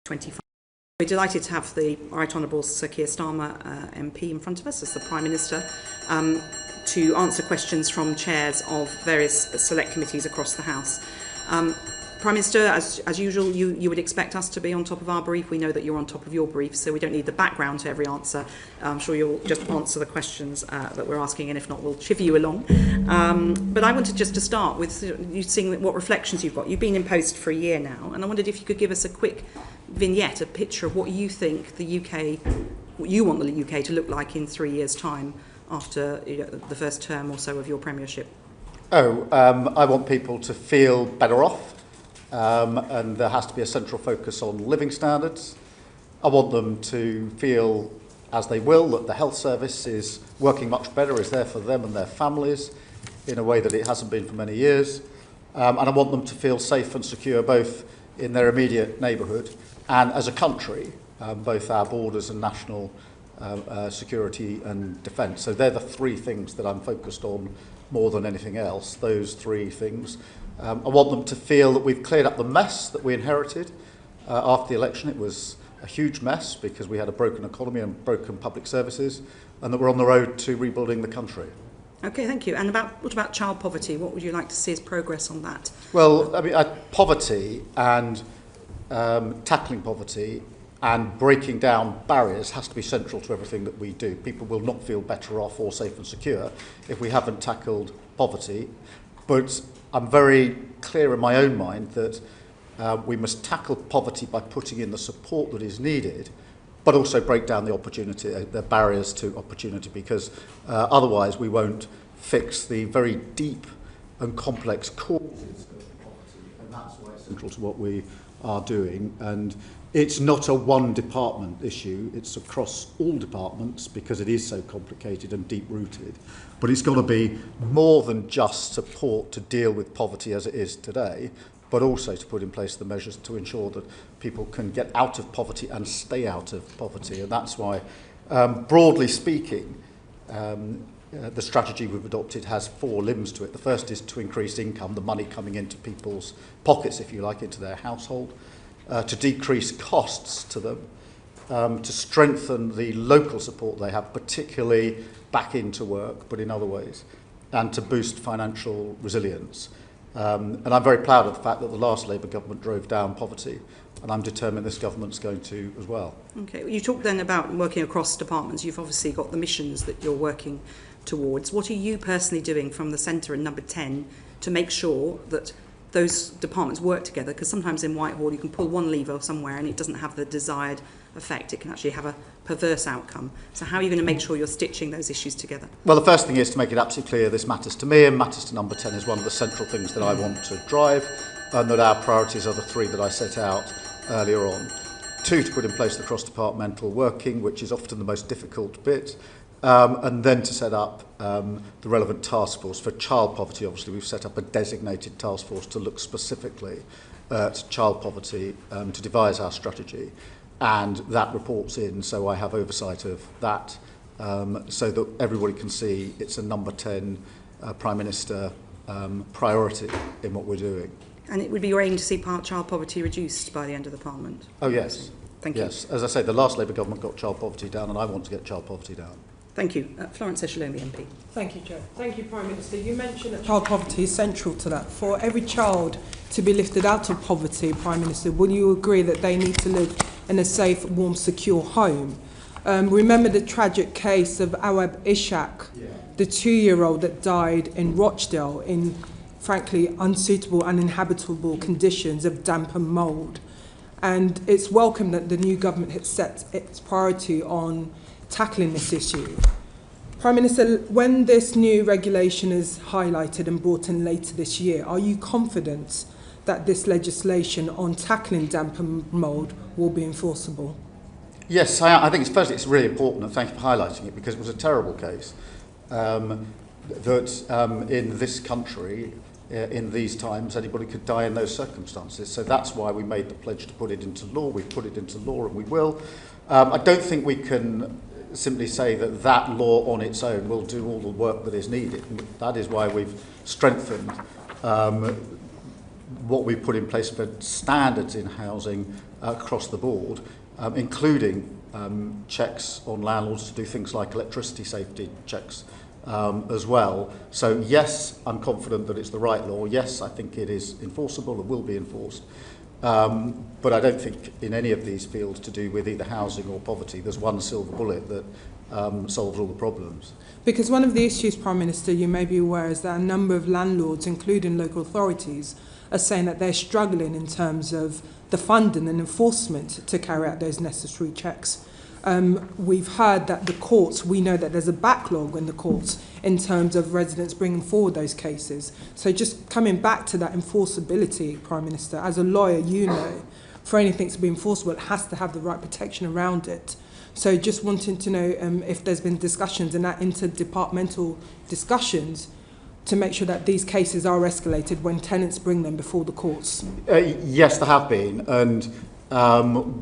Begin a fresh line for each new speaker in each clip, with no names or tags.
25. We're delighted to have the Right Honourable Sir Keir Starmer MP in front of us as the Prime Minister to answer questions from chairs of various select committees across the House. Prime Minister, as usual, you would expect us to be on top of our brief. We know that you're on top of your brief, so we don't need the background to every answer. I'm sure you'll just answer the questions that we're asking, and if not, we'll chivvy you along. But I wanted just to start with you seeing what reflections you've got. You've been in post for a year now, and I wondered if you could give us a quick vignette, a picture of what you think the UK, what you want the UK to look like in 3 years' time after the first term or so of your premiership.
I want people to feel better off. And there has to be a central focus on living standards. I want them to feel, as they will, that the health service is working much better, is there for them and their families in a way that it hasn't been for many years. And I want them to feel safe and secure both in their immediate neighbourhood and as a country, both our borders and national security and defence. So they're the three things that I'm focused on more than anything else, those three things. I want them to feel that we've cleared up the mess that we inherited after the election. It was a huge mess because we had a broken economy and broken public services, and that we're on the road to rebuilding the country.
Okay, thank you. And what about child poverty? What would you like to see as progress on that?
Well, I mean, poverty and tackling poverty and breaking down barriers has to be central to everything that we do. People will not feel better off or safe and secure if we haven't tackled poverty. But I'm very clear in my own mind that we must tackle poverty by putting in the support that is needed, but also break down the barriers to opportunity, because otherwise we won't fix the very deep and complex causes of poverty, and that's why it's central to what we are doing. And it's not a one department issue, it's across all departments because it is so complicated and deep-rooted. But it's got to be more than just support to deal with poverty as it is today, but also to put in place the measures to ensure that people can get out of poverty and stay out of poverty. And that's why, broadly speaking, the strategy we've adopted has four limbs to it. The first is to increase income, the money coming into people's pockets, if you like, into their household. To decrease costs to them, to strengthen the local support they have, particularly back into work, but in other ways, and to boost financial resilience. And I'm very proud of the fact that the last Labour government drove down poverty, and I'm determined this government's going to as well.
Okay, you talked then about working across departments. You've obviously got the missions that you're working towards. What are you personally doing from the centre in number 10 to make sure that those departments work together? Because sometimes in Whitehall you can pull one lever somewhere and it doesn't have the desired effect. It can actually have a perverse outcome. So how are you going to make sure you're stitching those issues together? Well,
the first thing is to make it absolutely clear this matters to me and matters to number 10 is one of the central things that I want to drive, and that our priorities are the three that I set out earlier on. 2, to put in place the cross-departmental working, which is often the most difficult bit. And then to set up the relevant task force. For child poverty, obviously, we've set up a designated task force to look specifically at child poverty, to devise our strategy. And that reports in, so I have oversight of that, so that everybody can see it's a number 10 Prime Minister priority in what we're doing.
And it would be your aim to see child poverty reduced by the end of the Parliament?
Oh, yes.
Thank you.
Yes, as I say, the last Labour government got child poverty down, and I want to get child poverty down.
Thank you. Florence Esheloni, MP.
Thank you, Joe. Thank you, Prime Minister. You mentioned that child poverty is central to that. For every child to be lifted out of poverty, Prime Minister, will you agree that they need to live in a safe, warm, secure home? Remember the tragic case of Awab Ishaq, the 2-year-old that died in Rochdale in, frankly, unsuitable, uninhabitable conditions of damp and mould. And it's welcome that the new government has set its priority on tackling this issue. Prime Minister, when this new regulation is highlighted and brought in later this year, are you confident that this legislation on tackling damp and mould will be enforceable?
Yes, I think it's really important, and thank you for highlighting it, because it was a terrible case that in this country, in these times, anybody could die in those circumstances. So that's why we made the pledge to put it into law. We've put it into law, and we will. I don't think we can simply say that that law on its own will do all the work that is needed. That is why we've strengthened what we put in place for standards in housing across the board, including checks on landlords to do things like electricity safety checks as well. So yes, I'm confident that it's the right law. Yes, I think it is enforceable and will be enforced. But I don't think in any of these fields to do with either housing or poverty, there's one silver bullet that solves all the problems.
Because one of the issues, Prime Minister, you may be aware, is that a number of landlords, including local authorities, are saying that they're struggling in terms of the funding and enforcement to carry out those necessary checks. We've heard that the courts, we know that there's a backlog in the courts in terms of residents bringing forward those cases. So just coming back to that enforceability, Prime Minister, as a lawyer, you know, for anything to be enforceable, it has to have the right protection around it. So just wanting to know if there's been discussions and that interdepartmental discussions to make sure that these cases are escalated when tenants bring them before the courts.
Yes, there have been. And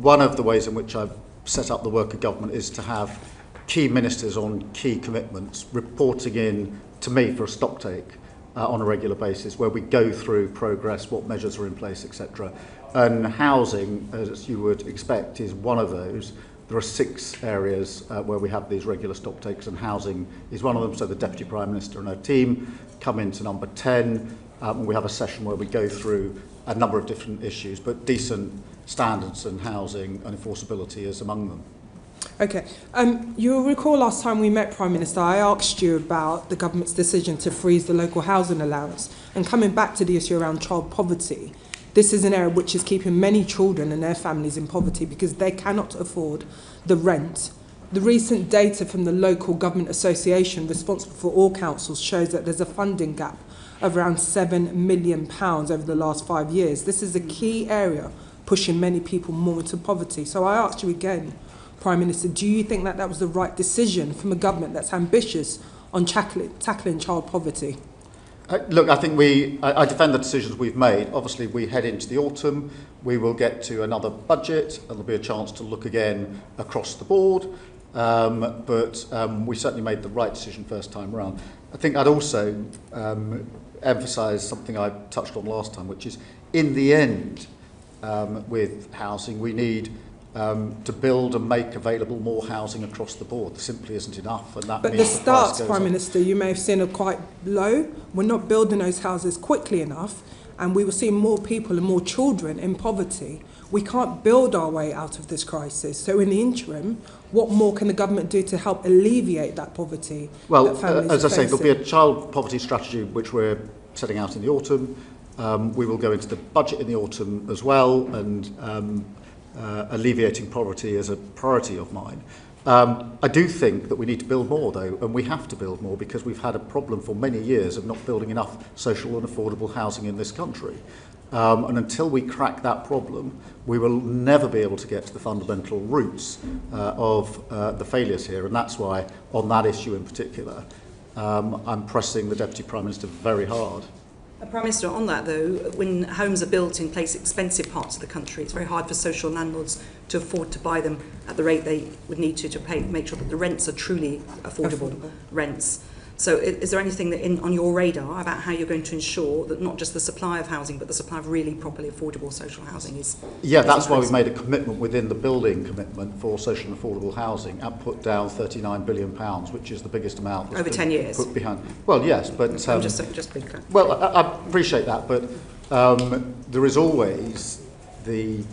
one of the ways in which I've set up the work of government is to have key ministers on key commitments reporting in to me for a stocktake on a regular basis, where we go through progress, what measures are in place, etc. And housing, as you would expect, is one of those. There are 6 areas where we have these regular stocktakes, and housing is one of them. So the Deputy Prime Minister and her team come into number 10. And we have a session where we go through a number of different issues, but decent standards and housing and enforceability is among them.
Okay. You'll recall last time we met, Prime Minister, I asked you about the government's decision to freeze the local housing allowance. And coming back to the issue around child poverty, this is an area which is keeping many children and their families in poverty because they cannot afford the rent. The recent data from the local government association responsible for all councils shows that there's a funding gap of around £7 million over the last 5 years. This is a key area pushing many people more into poverty. So I asked you again, Prime Minister, do you think that that was the right decision from a government that's ambitious on tackling child poverty?
Look, I think I defend the decisions we've made. Obviously, we head into the autumn. We will get to another budget, and there'll be a chance to look again across the board. But we certainly made the right decision first time around. I think I'd also emphasise something I touched on last time, which is in the end, with housing, we need to build and make available more housing across the board. There simply isn't enough, and that
but
means
the starts,
price goes
Prime
up.
Minister, you may have seen are quite low. We're not building those houses quickly enough, and we will see more people and more children in poverty. We can't build our way out of this crisis. So in the interim, what more can the government do to help alleviate that poverty?
Well,
that families
as I
are
say, there'll be
facing?
a child poverty strategy which we're setting out in the autumn. We will go into the budget in the autumn as well, and alleviating poverty is a priority of mine. I do think that we need to build more, though, and we have to build more because we've had a problem for many years of not building enough social and affordable housing in this country. And until we crack that problem, we will never be able to get to the fundamental roots of the failures here. And that's why, on that issue in particular, I'm pressing the Deputy Prime Minister very hard.
Prime Minister, on that though, when homes are built in expensive parts of the country, it's very hard for social landlords to afford to buy them at the rate they would need to make sure that the rents are truly affordable rents. So is there anything that on your radar about how you're going to ensure that not just the supply of housing, but the supply of really properly affordable social housing is...
Yeah, that's why we've made a commitment within the building commitment for social and affordable housing and put down £39 billion, which is the biggest amount that's
over 10 years.
Put behind. Well, yes, but...
I'm just to be clear.
Well, I appreciate that, but there is always the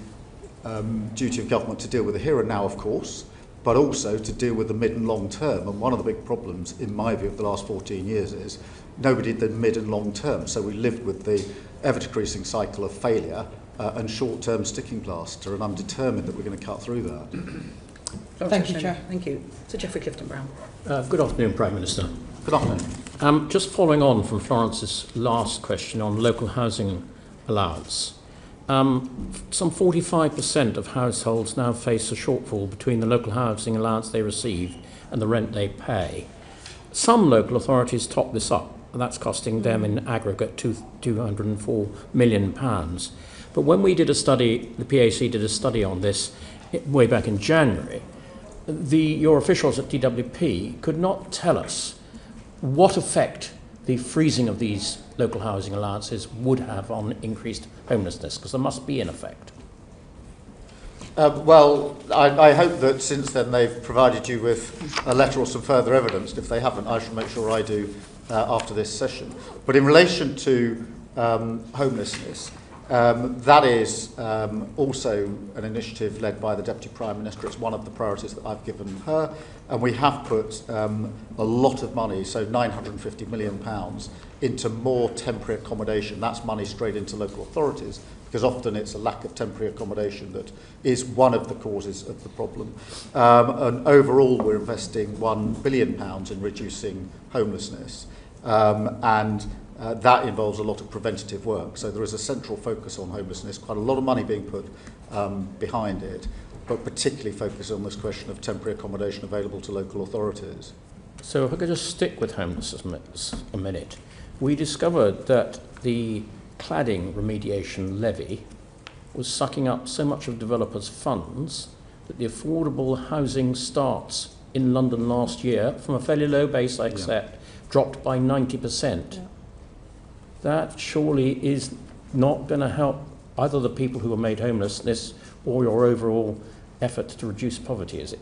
duty of government to deal with the here and now, of course, but also to deal with the mid and long term. And one of the big problems, in my view, of the last 14 years is nobody did the mid and long term. So we lived with the ever-decreasing cycle of failure and short-term sticking plaster, and I'm determined that we're going to cut through that.
Thank you, Chair.
Thank you. Sir Geoffrey Clifton-Brown.
Good afternoon, Prime Minister.
Good afternoon.
Just following on from Florence's last question on local housing allowance. Some 45% of households now face a shortfall between the local housing allowance they receive and the rent they pay. Some local authorities top this up, and that's costing them in aggregate £204 million. But when we did a study, the PAC did a study on this way back in January, your officials at DWP could not tell us what effect the freezing of these local housing allowances would have on increased homelessness? Because there must be an effect.
Well, I hope that since then they've provided you with a letter or some further evidence. If they haven't, I shall make sure I do after this session. But in relation to homelessness, that is also an initiative led by the Deputy Prime Minister. It's one of the priorities that I've given her, and we have put a lot of money, so £950 million, into more temporary accommodation. That's money straight into local authorities, because often it's a lack of temporary accommodation that is one of the causes of the problem. And overall, we're investing £1 billion in reducing homelessness, and that involves a lot of preventative work. So there is a central focus on homelessness, quite a lot of money being put behind it, but particularly focused on this question of temporary accommodation available to local authorities.
So if I could just stick with homelessness a minute. We discovered that the cladding remediation levy was sucking up so much of developers' funds that the affordable housing starts in London last year, from a fairly low base, I accept, dropped by 90%. Yeah. That surely is not going to help either the people who are made homeless or your overall effort to reduce poverty, is it?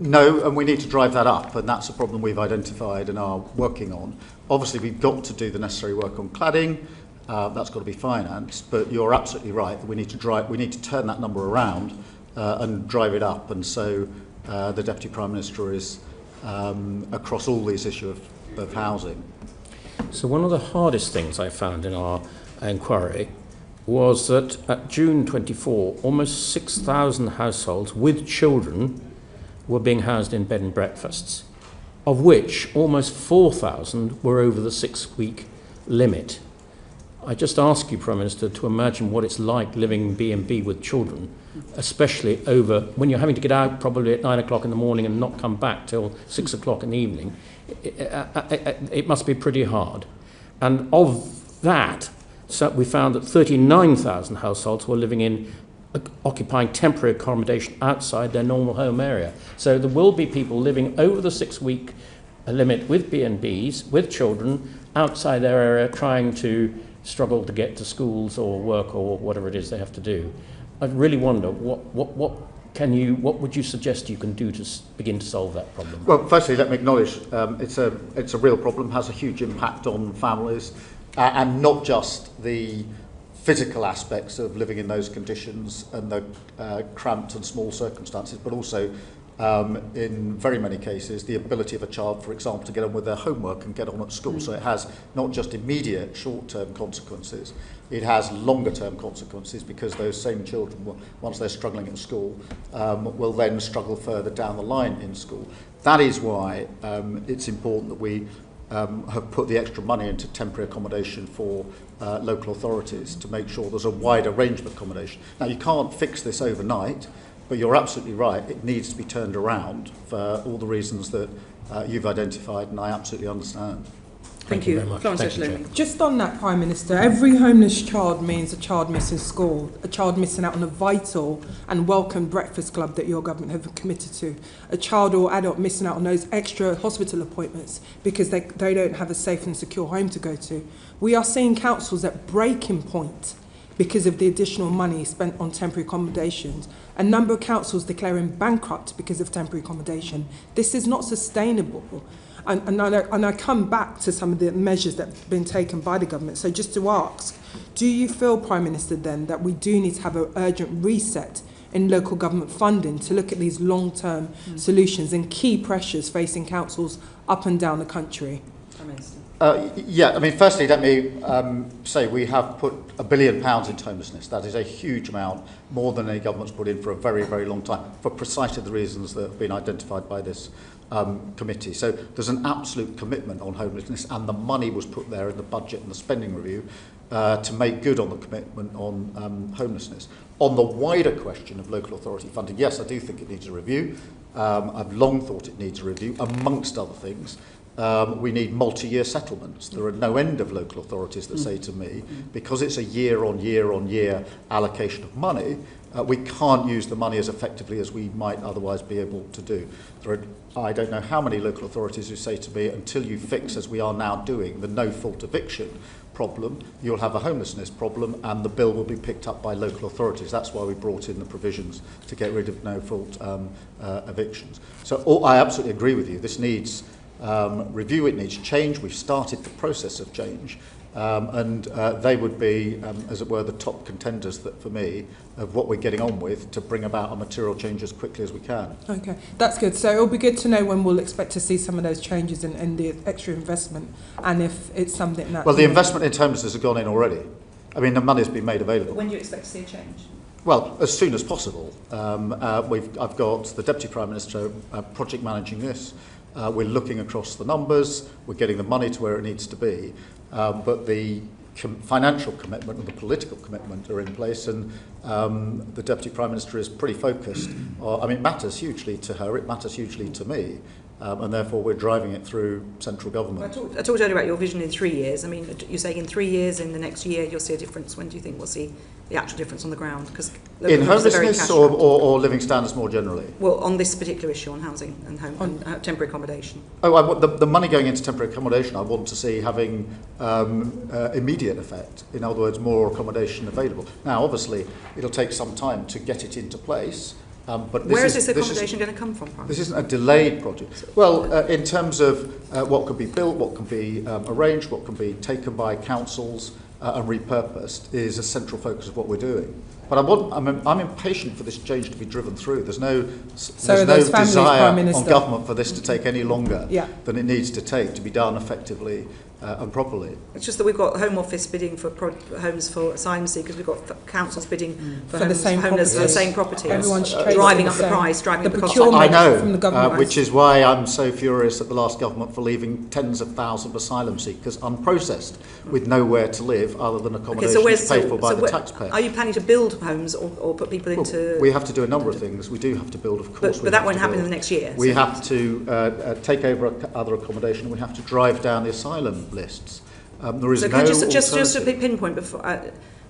No, and we need to drive that up, and that's a problem we've identified and are working on. Obviously, we've got to do the necessary work on cladding. That's got to be financed, but you're absolutely right that we need to turn that number around and drive it up. And so the Deputy Prime Minister is across all these issues of housing.
So one of the hardest things I found in our inquiry was that at June 24, almost 6,000 households with children were being housed in bed and breakfasts, of which almost 4,000 were over the 6-week limit. I just ask you, Prime Minister, to imagine what it's like living in B&B with children, especially over when you're having to get out probably at 9 o'clock in the morning and not come back till 6 o'clock in the evening. It must be pretty hard. And of that, so we found that 39,000 households were living in occupying temporary accommodation outside their normal home area. So there will be people living over the 6-week limit with B&Bs, with children, outside their area, trying to struggle to get to schools or work or whatever it is they have to do. I really wonder, what would you suggest you can do to begin to solve that problem?
Well, firstly, let me acknowledge it's a real problem, has a huge impact on families, and not just the physical aspects of living in those conditions and the cramped and small circumstances, but also in very many cases the ability of a child, for example, to get on with their homework and get on at school. So it has not just immediate short-term consequences, it has longer-term consequences, because those same children, once they're struggling at school, will then struggle further down the line in school. That is why it's important that we have put the extra money into temporary accommodation for local authorities to make sure there's a wider range of accommodation. Now, you can't fix this overnight, but you're absolutely right, it needs to be turned around for all the reasons that you've identified, and I absolutely understand.
Thank you very much. Thank you,
just on that, Prime Minister, every homeless child means a child missing school, a child missing out on a vital and welcome breakfast club that your government have committed to, a child or adult missing out on those extra hospital appointments because they don't have a safe and secure home to go to. We are seeing councils at breaking point because of the additional money spent on temporary accommodations. A number of councils declaring bankrupt because of temporary accommodation. This is not sustainable. And I come back to some of the measures that have been taken by the government. So just to ask, do you feel, Prime Minister, then, that we do need to have an urgent reset in local government funding to look at these long-term solutions and key pressures facing councils up and down the country? Prime Minister.
Yeah, I mean, firstly, let me say we have put £1 billion into homelessness. That is a huge amount, more than any government's put in for a very, very long time, for precisely the reasons that have been identified by this committee. So there's an absolute commitment on homelessness, and the money was put there in the budget and the spending review to make good on the commitment on homelessness. On the wider question of local authority funding, yes, I do think it needs a review. I've long thought it needs a review, amongst other things, we need multi-year settlements. There are no end of local authorities that say to me, because it's a year on year allocation of money, we can't use the money as effectively as we might otherwise be able to do. There are, I don't know how many local authorities who say to me, until you fix, as we are now doing, the no-fault eviction problem, you'll have a homelessness problem, and the bill will be picked up by local authorities. That's why we brought in the provisions to get rid of no-fault evictions. So I absolutely agree with you. This needs review, it needs change. We've started the process of change. And they would be, as it were, the top contenders that, for me, of what we're getting on with to bring about a material change as quickly as we can.
Okay, that's good. So it'll be good to know when we'll expect to see some of those changes and the extra investment, and if it's something that...
Well, the investment in terms has gone in already. I mean, the money's been made available.
When do you expect to see a change?
Well, as soon as possible. I've got the Deputy Prime Minister project managing this. We're looking across the numbers. We're getting the money to where it needs to be. But the financial commitment and the political commitment are in place, and the Deputy Prime Minister is pretty focused. I mean, it matters hugely to her, it matters hugely to me, and therefore we're driving it through central government.
I talked earlier about your vision in 3 years. I mean, you're saying in 3 years, in the next year, you'll see a difference. When do you think we'll see the actual difference on the ground? Because
in homelessness or living standards more generally?
Well, on this particular issue, on housing and home and temporary accommodation.
Oh, I want the money going into temporary accommodation, I want to see having immediate effect. In other words, more accommodation available. Now, obviously, it'll take some time to get it into place. But
where is this accommodation going to come from?
This isn't a delayed project. Well, in terms of what can be built, what can be arranged, what can be taken by councils and repurposed, is a central focus of what we're doing. But I'm impatient for this change to be driven through. There's no desire on government for this to take any longer than it needs to take to be done effectively and properly.
It's just that we've got Home Office bidding for homes for asylum seekers. We've got councils bidding for homeless for the same properties.
Everyone's
driving up the price, driving up the cost.
I know,
from the government.
Which is why I'm so furious at the last government for leaving tens of thousands of asylum seekers unprocessed with nowhere to live other than accommodation paid for by the taxpayer.
Are you planning to build homes or put people into...
We have to do a number of things. We do have to build, of course.
But that won't happen in the next year.
We have to take over other accommodation. We have to drive down the asylum lists. There is no
just a big pinpoint before.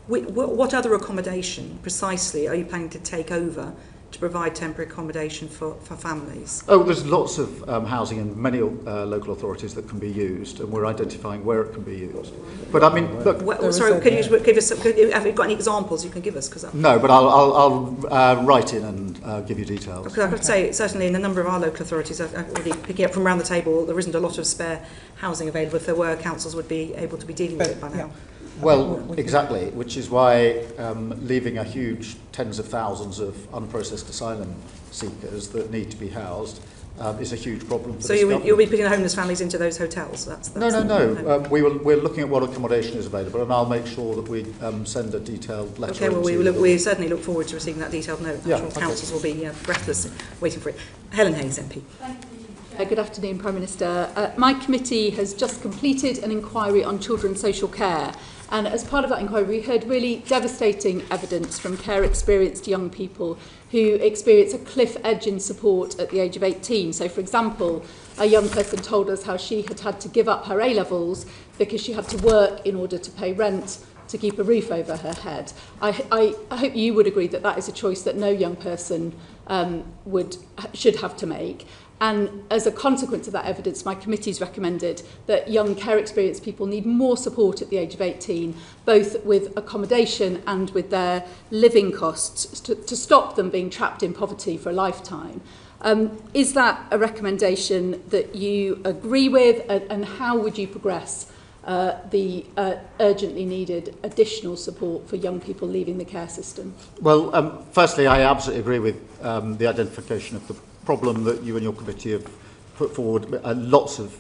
What other accommodation precisely are you planning to take over to provide temporary accommodation for families?
Oh, there's lots of housing in many local authorities that can be used, and we're identifying where it can be used. But I mean, look.
Sorry, could you give us? Have you got any examples you can give us?
No, but I'll write in and give you details.
Because I could say certainly in a number of our local authorities, already picking up from around the table, there isn't a lot of spare housing available. If there were, councils would be able to be dealing with it by now.
Well, exactly, which is why leaving a huge tens of thousands of unprocessed asylum seekers that need to be housed is a huge problem for this government.
You'll be putting homeless families into those hotels?
No. We're looking at what accommodation is available, and I'll make sure that we send a detailed letter.
Okay, well, we certainly look forward to receiving that detailed note. I'm sure councils will be breathless waiting for it. Helen Hayes, MP.
Thank you. Good afternoon, Prime Minister. My committee has just completed an inquiry on children's social care. And as part of that inquiry, we heard really devastating evidence from care-experienced young people who experience a cliff edge in support at the age of 18. So, for example, a young person told us how she had to give up her A-levels because she had to work in order to pay rent to keep a roof over her head. I hope you would agree that that is a choice that no young person should have to make. And as a consequence of that evidence, my committee's recommended that young care-experienced people need more support at the age of 18, both with accommodation and with their living costs, to stop them being trapped in poverty for a lifetime. Is that a recommendation that you agree with, and how would you progress the urgently needed additional support for young people leaving the care system?
Well, firstly, I absolutely agree with the identification of the problem that you and your committee have put forward. Lots of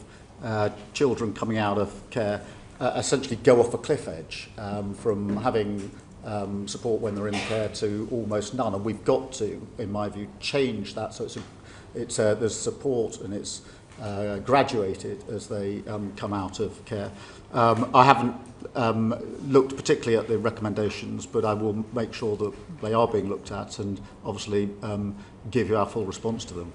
children coming out of care essentially go off a cliff edge from having support when they're in care to almost none, and we've got to, in my view, change that so there's support and it's graduated as they come out of care. I haven't looked particularly at the recommendations, but I will make sure that they are being looked at and obviously give you our full response to them.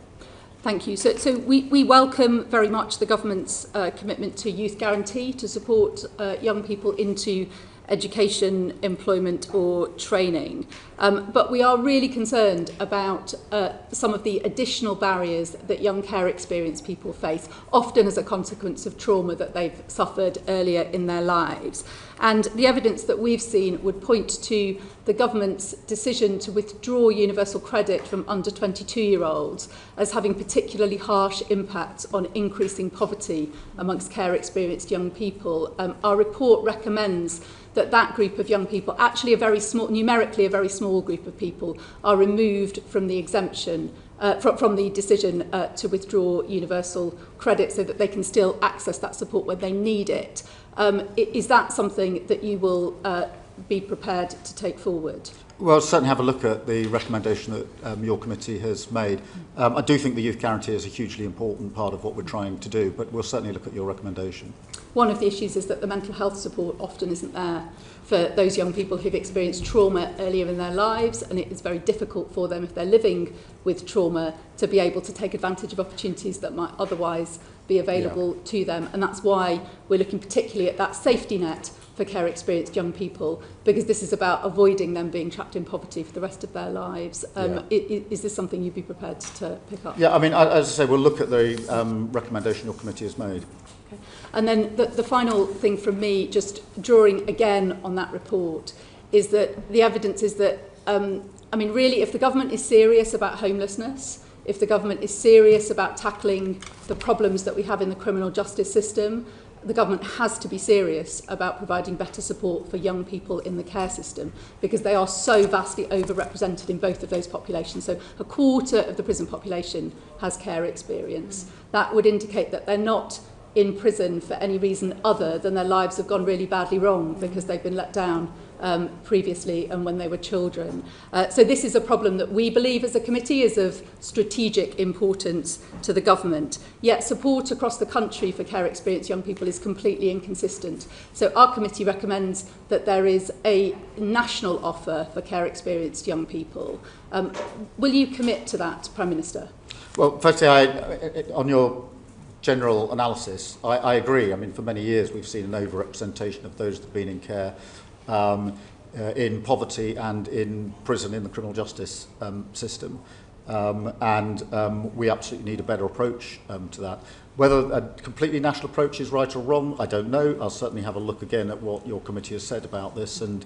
Thank you. So we welcome very much the government's commitment to youth guarantee to support young people into education, employment or training. But we are really concerned about some of the additional barriers that young care experienced people face, often as a consequence of trauma that they've suffered earlier in their lives. And the evidence that we've seen would point to the government's decision to withdraw universal credit from under 22-year-olds as having particularly harsh impacts on increasing poverty amongst care experienced young people. Our report recommends that group of young people, actually numerically a very small group of people, are removed from the exemption, from the decision to withdraw universal credit so that they can still access that support when they need it. Is that something that you will be prepared to take forward?
Well, certainly have a look at the recommendation that your committee has made. I do think the youth guarantee is a hugely important part of what we're trying to do, but we'll certainly look at your recommendation.
One of the issues is that the mental health support often isn't there for those young people who've experienced trauma earlier in their lives, and it is very difficult for them, if they're living with trauma, to be able to take advantage of opportunities that might otherwise be available to them. And that's why we're looking particularly at that safety net for care experienced young people, because this is about avoiding them being trapped in poverty for the rest of their lives. Is this something you'd be prepared to pick up?
Yeah, I mean, as I say, we'll look at the recommendation your committee has made.
Okay. And then the final thing from me, just drawing again on that report, is that the evidence is that, really, if the government is serious about homelessness, if the government is serious about tackling the problems that we have in the criminal justice system, the government has to be serious about providing better support for young people in the care system, because they are so vastly overrepresented in both of those populations. So a quarter of the prison population has care experience. That would indicate that they're not in prison for any reason other than their lives have gone really badly wrong because they've been let down previously and when they were children. So this is a problem that we believe as a committee is of strategic importance to the government. Yet support across the country for care experienced young people is completely inconsistent. So our committee recommends that there is a national offer for care experienced young people. Will you commit to that, Prime Minister?
Well, firstly, on your general analysis, I agree. I mean, for many years we've seen an overrepresentation of those that have been in care, in poverty and in prison in the criminal justice system. We absolutely need a better approach to that. Whether a completely national approach is right or wrong, I don't know. I'll certainly have a look again at what your committee has said about this and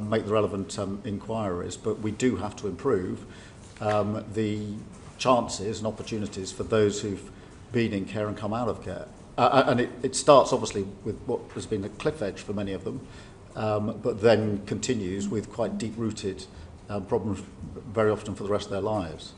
make the relevant inquiries. But we do have to improve the chances and opportunities for those who've been in care and come out of care. And it starts obviously with what has been a cliff edge for many of them, but then continues with quite deep-rooted problems very often for the rest of their lives.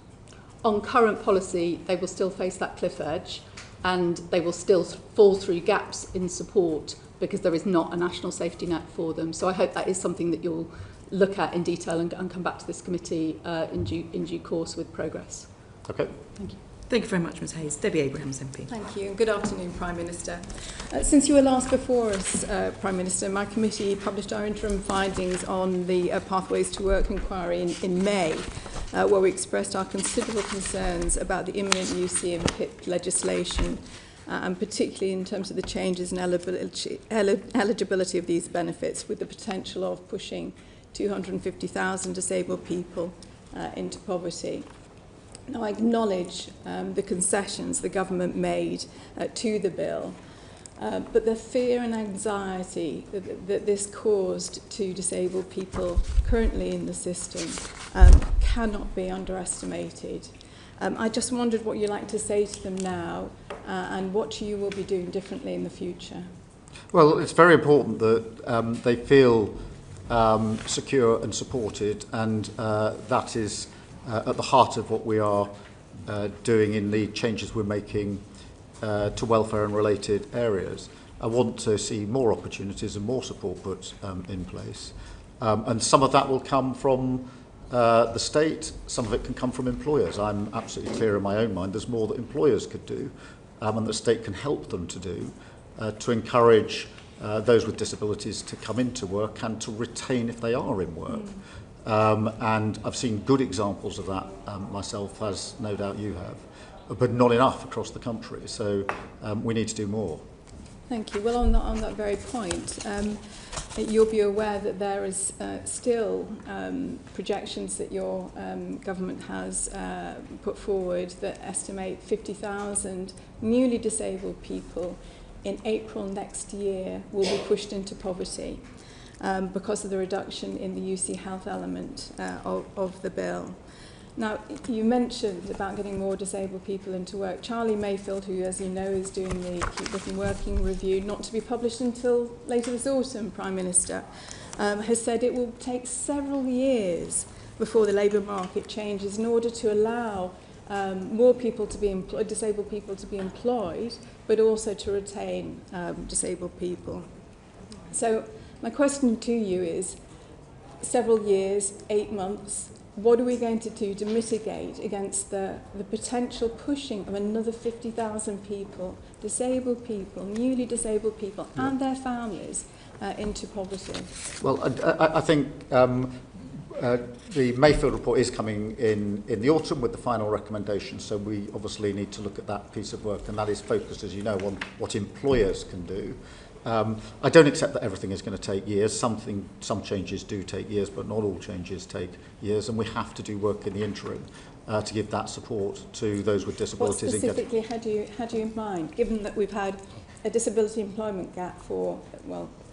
On current policy, they will still face that cliff edge and they will still fall through gaps in support because there is not a national safety net for them. So I hope that is something that you'll look at in detail and come back to this committee in due course with progress.
Okay.
Thank you.
Thank you very much, Ms Hayes. Debbie Abrahams, MP.
Thank you, and good afternoon, Prime Minister. Since you were last before us, Prime Minister, my committee published our interim findings on the Pathways to Work inquiry in May, where we expressed our considerable concerns about the imminent UC and PIP legislation, and particularly in terms of the changes in eligibility of these benefits, with the potential of pushing 250,000 disabled people into poverty. Now, I acknowledge the concessions the government made to the bill, but the fear and anxiety that this caused to disabled people currently in the system cannot be underestimated. I just wondered what you'd like to say to them now and what you will be doing differently in the future.
Well, it's very important that they feel secure and supported, and that is at the heart of what we are doing in the changes we're making to welfare and related areas. I want to see more opportunities and more support put in place. And some of that will come from the state, some of it can come from employers. I'm absolutely clear in my own mind there's more that employers could do and the state can help them to do to encourage those with disabilities to come into work and to retain if they are in work. And I've seen good examples of that myself, as no doubt you have. but not enough across the country. So we need to do more.
Thank you. Well, on that very point, you'll be aware that there is still projections that your government has put forward that estimate 50,000 newly disabled people in April next year will be pushed into poverty because of the reduction in the UC health element of the bill. Now, you mentioned about getting more disabled people into work. Charlie Mayfield, who, as you know, is doing the Keep Looking Working review, not to be published until later this autumn, Prime Minister, has said it will take several years before the labour market changes in order to allow more people to be disabled people to be employed, but also to retain disabled people. So my question to you is, several years, 8 months, what are we going to do to mitigate against the potential pushing of another 50,000 people, disabled people, newly disabled people, and their families into poverty?
Well, I think the Mayfield report is coming in the autumn with the final recommendations, so we obviously need to look at that piece of work, and that is focused, as you know, on what employers can do. I don't accept that everything is going to take years. Some changes do take years, but not all changes take years, and we have to do work in the interim to give that support to those with disabilities.
What specifically had you in mind, given that we've had a disability employment gap for,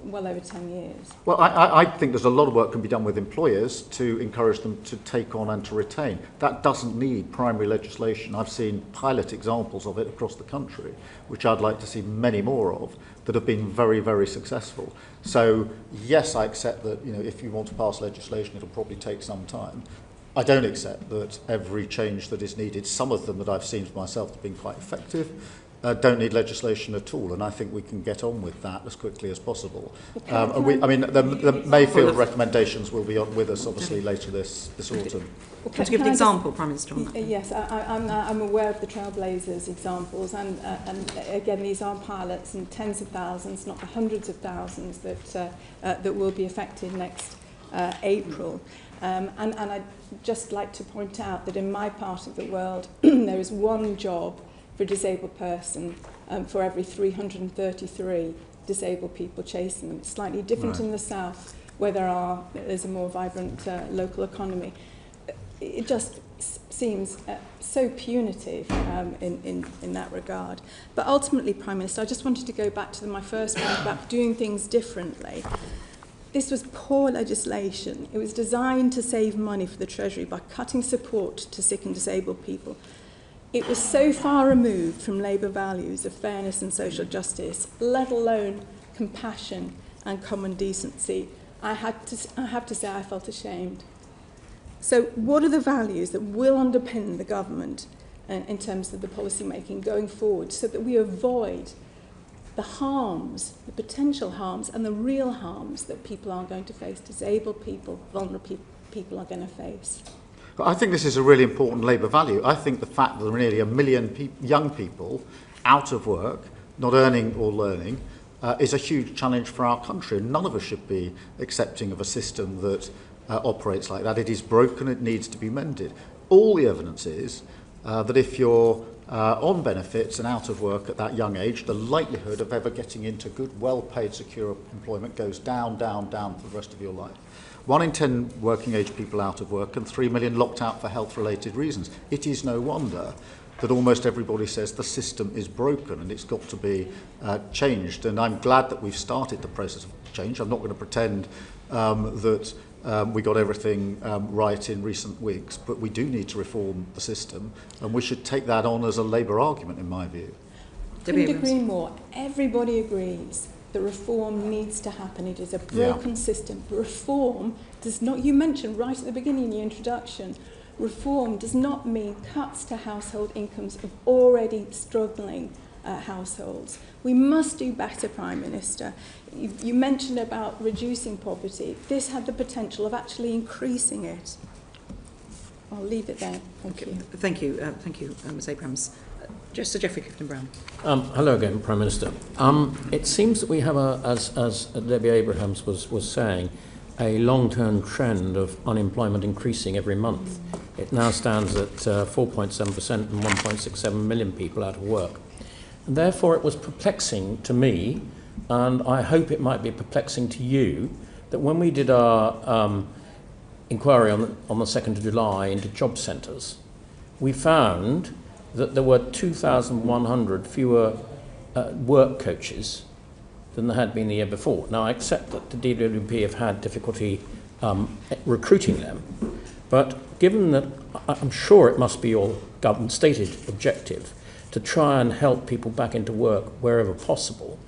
well over 10 years?
Well, I think there's a lot of work can be done with employers to encourage them to take on and to retain. That doesn't need primary legislation. I've seen pilot examples of it across the country, which I'd like to see many more of, that have been very, very successful. So, yes, I accept that, if you want to pass legislation, it'll probably take some time. I don't accept that every change that is needed, some of them that I've seen for myself have been quite effective, don't need legislation at all, and I think we can get on with that as quickly as possible. The Mayfield recommendations will be on with us, obviously, later this autumn.
Can you give an example, Prime Minister, on that?
Yes, I'm aware of the Trailblazers examples, and again, these are pilots and tens of thousands, not the hundreds of thousands that will be affected next April. And I'd just like to point out that in my part of the world, there is one job for a disabled person for every 333 disabled people chasing them. It's slightly different in the south, where there's a more vibrant local economy. It just seems so punitive in that regard. But ultimately, Prime Minister, I just wanted to go back to my first point about doing things differently. This was poor legislation. It was designed to save money for the Treasury by cutting support to sick and disabled people. It was so far removed from Labour values of fairness and social justice, let alone compassion and common decency. I have to say I felt ashamed. So what are the values that will underpin the government in terms of the policy making going forward, so that we avoid the harms, the potential harms and the real harms that people are going to face, disabled people, vulnerable people are going to face?
I think this is a really important Labour value. I think the fact that there are nearly 1 million young people out of work, not earning or learning, is a huge challenge for our country. None of us should be accepting of a system that operates like that. It is broken, it needs to be mended. All the evidence is that if you're on benefits and out of work at that young age, the likelihood of ever getting into good, well-paid, secure employment goes down, down, down for the rest of your life. 1 in 10 working age people out of work and 3 million locked out for health-related reasons. It is no wonder that almost everybody says the system is broken and it's got to be changed. And I'm glad that we've started the process of change. I'm not going to pretend that we got everything right in recent weeks, but we do need to reform the system, and we should take that on as a Labour argument, in my view.
Couldn't agree more. Everybody agrees that reform needs to happen. It is a broken system. Reform does not, you mentioned right at the beginning in your introduction, reform does not mean cuts to household incomes of already struggling households. We must do better, Prime Minister. You mentioned about reducing poverty. This had the potential of actually increasing it. I'll leave it there. Thank you.
Thank you, Ms Abrams. Sir Geoffrey Clifton-Brown.
Hello again, Prime Minister. It seems that we have, as Debbie Abrams was saying, a long-term trend of unemployment increasing every month. It now stands at 4.7% and 1.67 million people out of work. And therefore, it was perplexing to me, and I hope it might be perplexing to you, that when we did our inquiry on the 2nd of July into job centres, we found that there were 2,100 fewer work coaches than there had been the year before. Now, I accept that the DWP have had difficulty recruiting them, but given that I'm sure it must be your government stated objective to try and help people back into work wherever possible,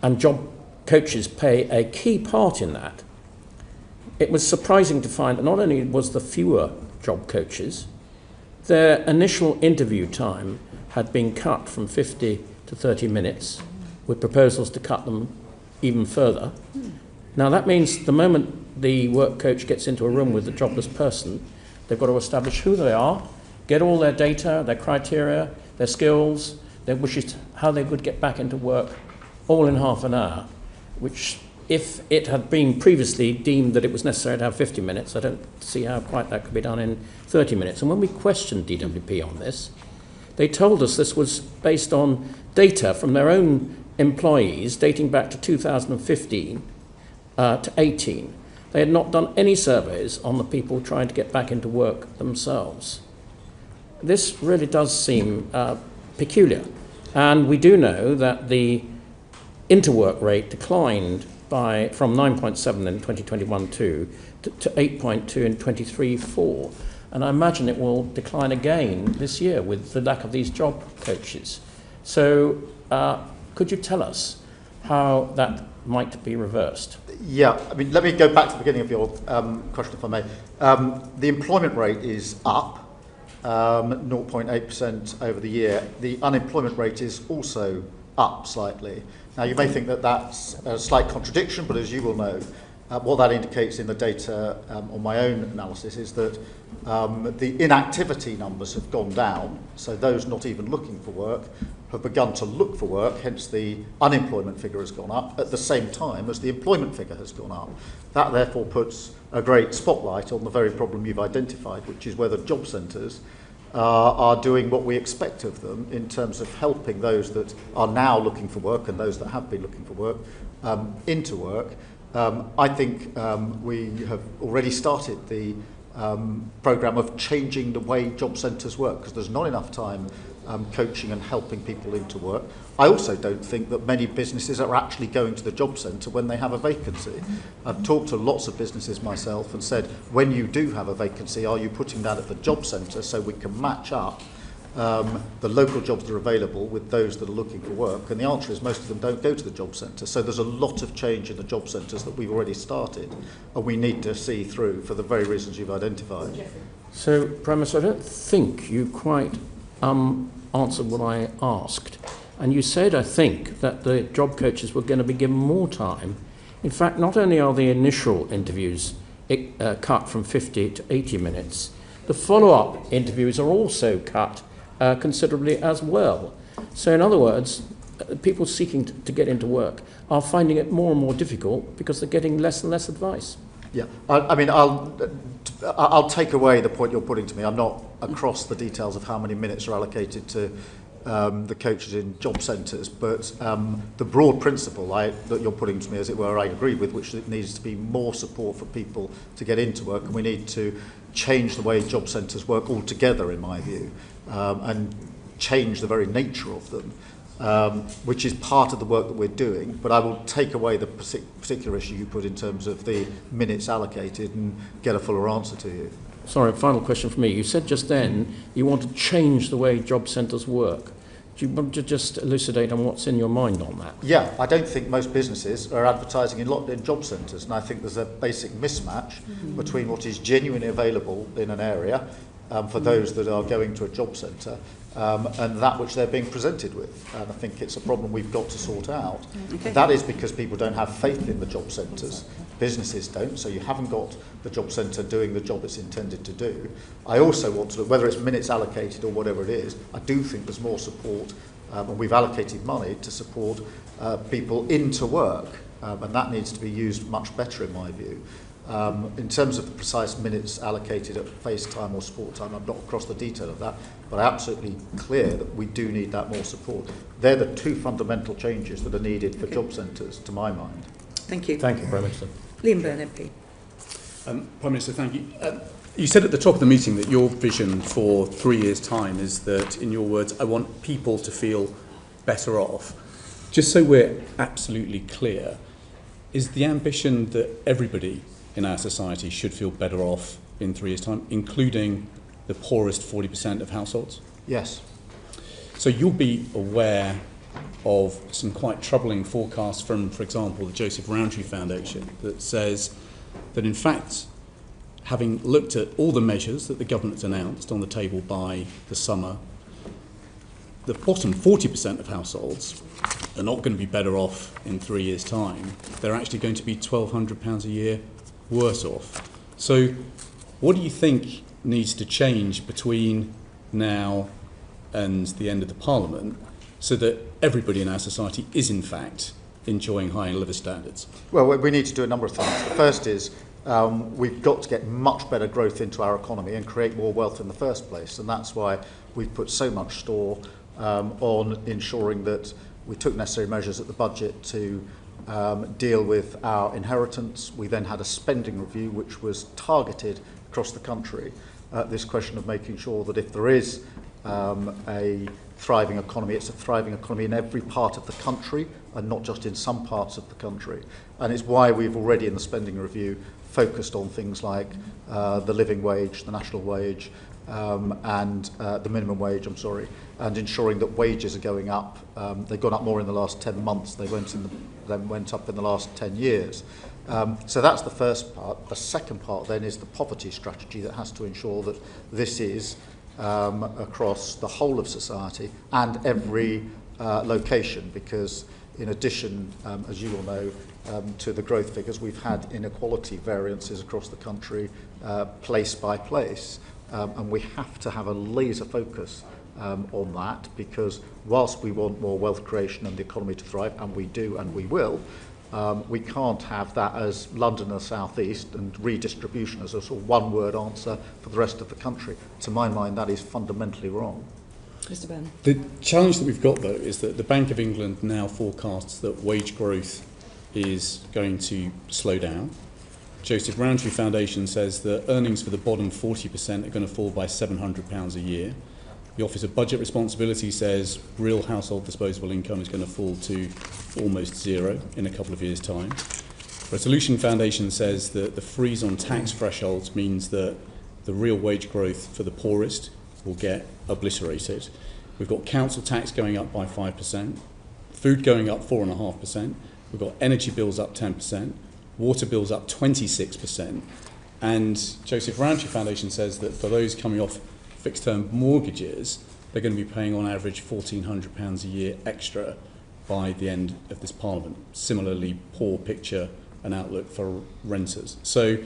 and job coaches play a key part in that, it was surprising to find that not only was there fewer job coaches, their initial interview time had been cut from 50 to 30 minutes, with proposals to cut them even further. Now that means the moment the work coach gets into a room with a jobless person, they've got to establish who they are, get all their data, their criteria, their skills, their wishes, how they would get back into work, all in half an hour, which if it had been previously deemed that it was necessary to have 50 minutes, I don't see how quite that could be done in 30 minutes. And when we questioned DWP on this, they told us this was based on data from their own employees dating back to 2015 to 18. They had not done any surveys on the people trying to get back into work themselves. This really does seem peculiar. And we do know that the interwork rate declined from 9.7 in 2021 to 8.2 in 23-4. And I imagine it will decline again this year with the lack of these job coaches. So could you tell us how that might be reversed?
Yeah, I mean, let me go back to the beginning of your question, if I may. The employment rate is up 0.8% over the year. The unemployment rate is also up slightly. Now, you may think that that's a slight contradiction, but as you will know, what that indicates in the data on my own analysis is that the inactivity numbers have gone down, so those not even looking for work have begun to look for work, hence the unemployment figure has gone up at the same time as the employment figure has gone up. That therefore puts a great spotlight on the very problem you've identified, which is whether job centres are doing what we expect of them in terms of helping those that are now looking for work and those that have been looking for work into work. I think we have already started the programme of changing the way job centres work, because there's not enough time coaching and helping people into work. I also don't think that many businesses are actually going to the job centre when they have a vacancy. I've talked to lots of businesses myself and said, when you do have a vacancy, are you putting that at the job centre so we can match up the local jobs that are available with those that are looking for work? And the answer is most of them don't go to the job centre. So there's a lot of change in the job centres that we've already started and we need to see through for the very reasons you've identified.
So, Prime Minister, I don't think you quite answered what I asked. And you said, I think, that the job coaches were going to be given more time. In fact, not only are the initial interviews cut from 50 to 80 minutes, the follow-up interviews are also cut considerably as well. So in other words, people seeking to get into work are finding it more and more difficult because they're getting less and less advice.
Yeah, I mean, I'll take away the point you're putting to me. I'm not across the details of how many minutes are allocated to the coaches in job centres, but the broad principle that you're putting to me, as it were, I agree with, which it needs to be more support for people to get into work, and we need to change the way job centres work altogether, in my view, and change the very nature of them, which is part of the work that we're doing. But I will take away the particular issue you put in terms of the minutes allocated and get a fuller answer to you.
Sorry, final question for me. You said just then you want to change the way job centres work. Do you want to just elucidate on what's in your mind on that?
Yeah, I don't think most businesses are advertising in job centres, and I think there's a basic mismatch between what is genuinely available in an area for those that are going to a job centre and that which they're being presented with. And I think it's a problem we've got to sort out. Okay. That is because people don't have faith in the job centres. Businesses don't, so you haven't got the job centre doing the job it's intended to do. I also want to look, whether it's minutes allocated or whatever it is, I do think there's more support, and we've allocated money to support people into work, and that needs to be used much better in my view. In terms of the precise minutes allocated at FaceTime or sport time, I'm not across the detail of that, but absolutely clear that we do need that more support. They're the two fundamental changes that are needed for job centres, to my mind.
Thank you.
Thank you, Prime Minister.
Liam Byrne, MP.
Prime Minister, thank you. You said at the top of the meeting that your vision for 3 years' time is that, in your words, I want people to feel better off. Just so we're absolutely clear, is the ambition that everybody in our society should feel better off in 3 years' time, including the poorest 40% of households?
Yes.
So you'll be aware of some quite troubling forecasts from, for example, the Joseph Rowntree Foundation that says that, in fact, having looked at all the measures that the government's announced on the table by the summer, the bottom 40% of households are not going to be better off in 3 years' time. They're actually going to be £1,200 a year worse off. So what do you think needs to change between now and the end of the Parliament so that everybody in our society is, in fact, enjoying higher living standards?
Well, we need to do a number of things. The first is we've got to get much better growth into our economy and create more wealth in the first place. And that's why we've put so much store on ensuring that we took necessary measures at the budget to deal with our inheritance. We then had a spending review which was targeted across the country. This question of making sure that if there is a thriving economy, it's a thriving economy in every part of the country and not just in some parts of the country. And it's why we've already in the spending review focused on things like the living wage, the national wage, and the minimum wage, and ensuring that wages are going up. They've gone up more in the last 10 months. They went up in the last 10 years. So that's the first part. The second part then is the poverty strategy that has to ensure that this is across the whole of society and every location, because in addition, as you all know, to the growth figures, we've had inequality variances across the country, place by place, and we have to have a laser focus on that, because whilst we want more wealth creation and the economy to thrive, and we do and we will, we can't have that as London and the South East and redistribution as a sort of one-word answer for the rest of the country. To my mind, that is fundamentally wrong.
Mr. Byrne.
The challenge that we've got, though, is that the Bank of England now forecasts that wage growth is going to slow down. Joseph Rowntree Foundation says that earnings for the bottom 40% are going to fall by £700 a year. The Office of Budget Responsibility says real household disposable income is going to fall to almost zero in a couple of years' time. Resolution Foundation says that the freeze on tax thresholds means that the real wage growth for the poorest will get obliterated. We've got council tax going up by 5%, food going up 4.5%, we've got energy bills up 10%, water bills up 26%, and Joseph Rowntree Foundation says that for those coming off fixed-term mortgages, they're going to be paying on average £1,400 a year extra by the end of this Parliament. Similarly, poor picture and outlook for renters. So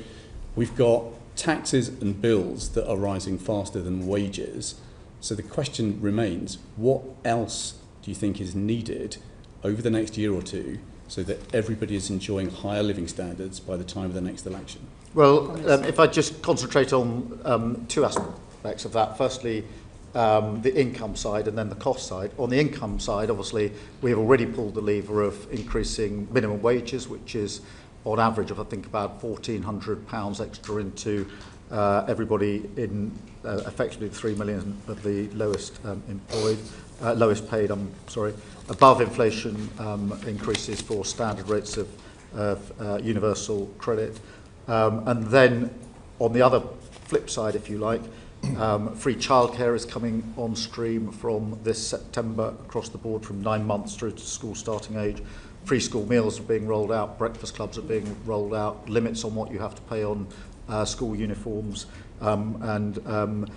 we've got taxes and bills that are rising faster than wages. So the question remains, what else do you think is needed over the next year or two so that everybody is enjoying higher living standards by the time of the next election?
Well, if I just concentrate on two aspects of that. Firstly, the income side and then the cost side. On the income side, obviously, we have already pulled the lever of increasing minimum wages, which is on average of, I think, about £1,400 extra into everybody in effectively 3 million of the lowest lowest paid, above inflation increases for standard rates of universal credit. And then on the other flip side, if you like, free childcare is coming on stream from this September across the board from 9 months through to school starting age. Free school meals are being rolled out, breakfast clubs are being rolled out, limits on what you have to pay on school uniforms, and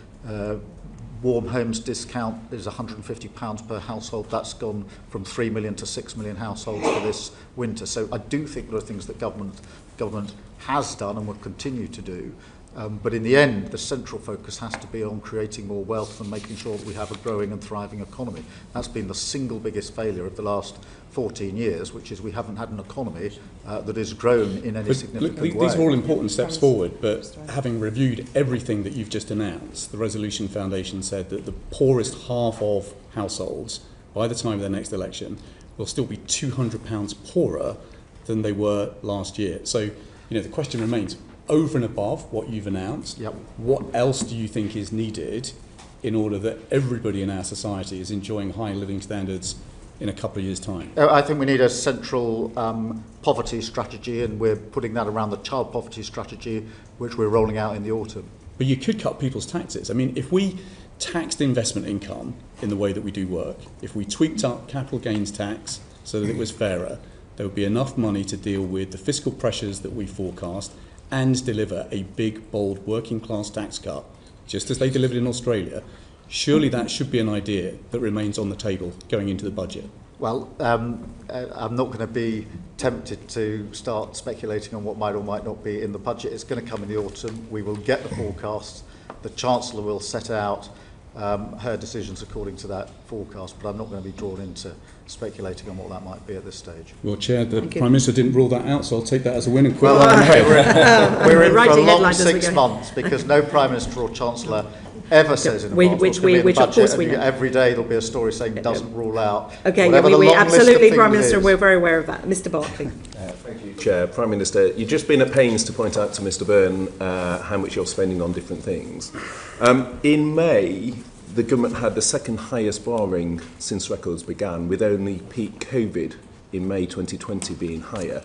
warm homes discount is £150 per household. That's gone from 3 million to 6 million households for this winter. So I do think there are things that government has done and will continue to do But in the end, the central focus has to be on creating more wealth and making sure that we have a growing and thriving economy. That's been the single biggest failure of the last 14 years, which is we haven't had an economy that has grown in any significant way.
These are all important steps forward, but having reviewed everything that you've just announced, the Resolution Foundation said that the poorest half of households, by the time of their next election, will still be £200 poorer than they were last year. So, the question remains, over and above what you've announced, what else do you think is needed in order that everybody in our society is enjoying high living standards in a couple of years' time?
I think we need a central poverty strategy, and we're putting that around the child poverty strategy, which we're rolling out in the autumn.
But you could cut people's taxes. I mean, if we taxed investment income in the way that we do work, if we tweaked up capital gains tax so that it was fairer, there would be enough money to deal with the fiscal pressures that we forecast and deliver a big, bold working class tax cut, just as they delivered in Australia. Surely that should be an idea that remains on the table going into the budget.
Well, I'm not going to be tempted to start speculating on what might or might not be in the budget. It's going to come in the autumn. We will get the forecasts. The Chancellor will set out her decisions according to that forecast, but I'm not going to be drawn into speculating on what that might be at this stage.
Well, Chair, the Prime Minister didn't rule that out, so I'll take that as a win and quit.
We're in for a long 6 months because no Prime Minister or Chancellor ever says in advance what's going to be in the budget, and every day there'll be a story saying doesn't rule out.
Okay, we absolutely, Prime Minister, we're very aware of that. Mr Barclay.
Thank you, Chair. Prime Minister, you've just been at pains to point out to Mr Byrne how much you're spending on different things. In May, the government had the second highest borrowing since records began, with only peak COVID in May 2020 being higher.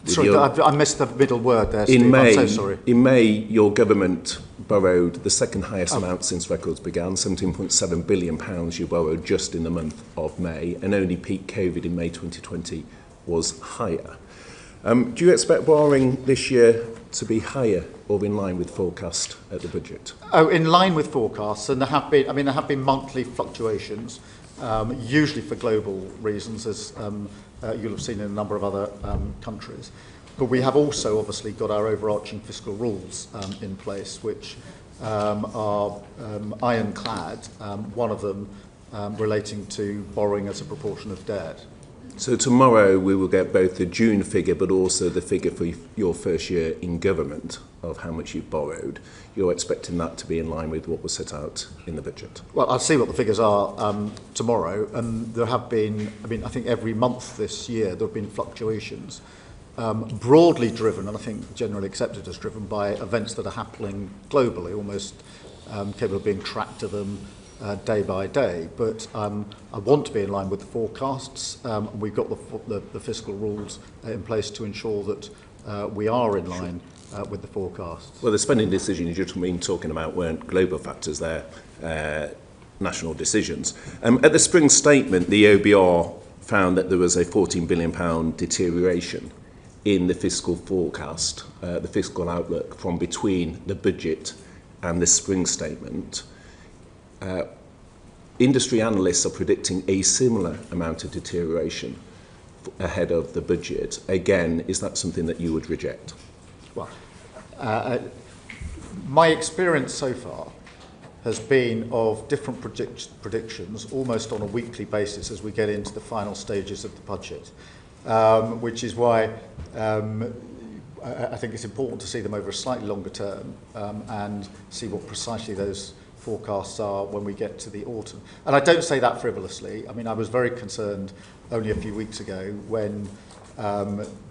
Sorry, I missed the middle word there, Steve. I'm so sorry.
In May, your government borrowed the second highest amount since records began, £17.7 billion you borrowed just in the month of May, and only peak COVID in May 2020 was higher. Do you expect borrowing this year to be higher or in line with forecast at the budget?
Oh, in line with forecasts, and there have been monthly fluctuations, usually for global reasons, as you'll have seen in a number of other countries. But we have also obviously got our overarching fiscal rules in place, which are ironclad, one of them relating to borrowing as a proportion of debt.
So tomorrow we will get both the June figure but also the figure for your first year in government of how much you've borrowed. You're expecting that to be in line with what was set out in the budget?
Well, I'll see what the figures are tomorrow, and there have been, I think every month this year there have been fluctuations, broadly driven, and I think generally accepted as driven by events that are happening globally, almost capable of being tracked to them day by day. But I want to be in line with the forecasts. We've got the fiscal rules in place to ensure that we are in line with the forecasts.
Well, the spending decisions you're talking about weren't global factors, they're national decisions. At the spring statement, the OBR found that there was a £14 billion deterioration in the fiscal forecast, the fiscal outlook from between the budget and the spring statement. Industry analysts are predicting a similar amount of deterioration ahead of the budget. Again, is that something that you would reject?
Well, my experience so far has been of different predictions almost on a weekly basis as we get into the final stages of the budget, which is why I think it's important to see them over a slightly longer term and see what precisely those forecasts are when we get to the autumn. And I don't say that frivolously. I was very concerned only a few weeks ago when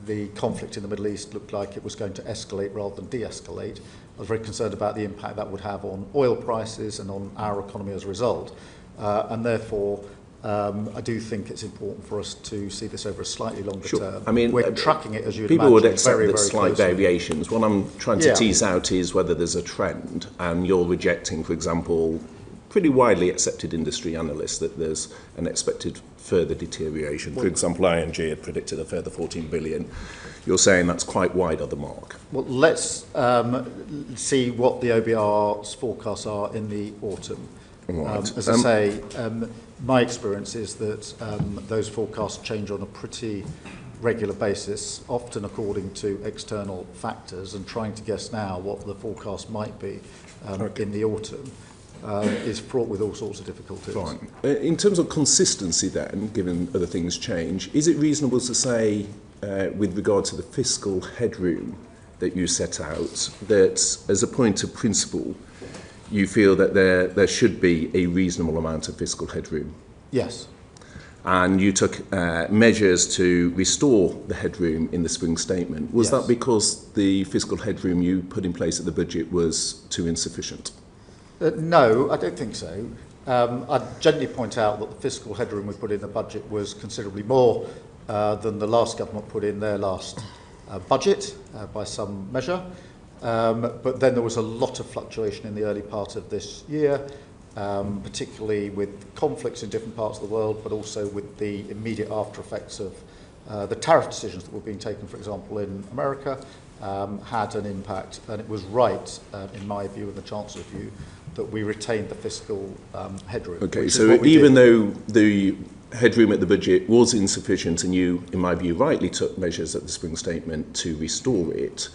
the conflict in the Middle East looked like it was going to escalate rather than de-escalate. I was very concerned about the impact that would have on oil prices and on our economy as a result. And therefore, I do think it's important for us to see this over a slightly longer term. We're tracking it, as you'd imagine,
people would accept
very,
that
very
slight
closely.
variations. What I'm trying to tease out is whether there's a trend, and you're rejecting, for example, pretty widely accepted industry analysts that there's an expected further deterioration. For example, ING had predicted a further 14 billion. You're saying that's quite wide of the mark.
Well, let's see what the OBR's forecasts are in the autumn.
Right.
As I say, my experience is that those forecasts change on a pretty regular basis, often according to external factors, and trying to guess now what the forecast might be in the autumn is fraught with all sorts of difficulties.
Fine. In terms of consistency then, given other things change, is it reasonable to say, with regard to the fiscal headroom that you set out, that as a point of principle, you feel that there should be a reasonable amount of fiscal headroom?
Yes.
And you took measures to restore the headroom in the spring statement. Was that because the fiscal headroom you put in place at the budget was too insufficient?
No, I don't think so. I'd gently point out that the fiscal headroom we put in the budget was considerably more than the last government put in their last budget by some measure. But then there was a lot of fluctuation in the early part of this year, particularly with conflicts in different parts of the world, but also with the immediate after effects of the tariff decisions that were being taken, for example, in America, had an impact. And it was right, in my view and the Chancellor's view, that we retained the fiscal headroom.
Okay, so even though the headroom at the budget was insufficient and you, in my view, rightly took measures at the spring statement to restore it,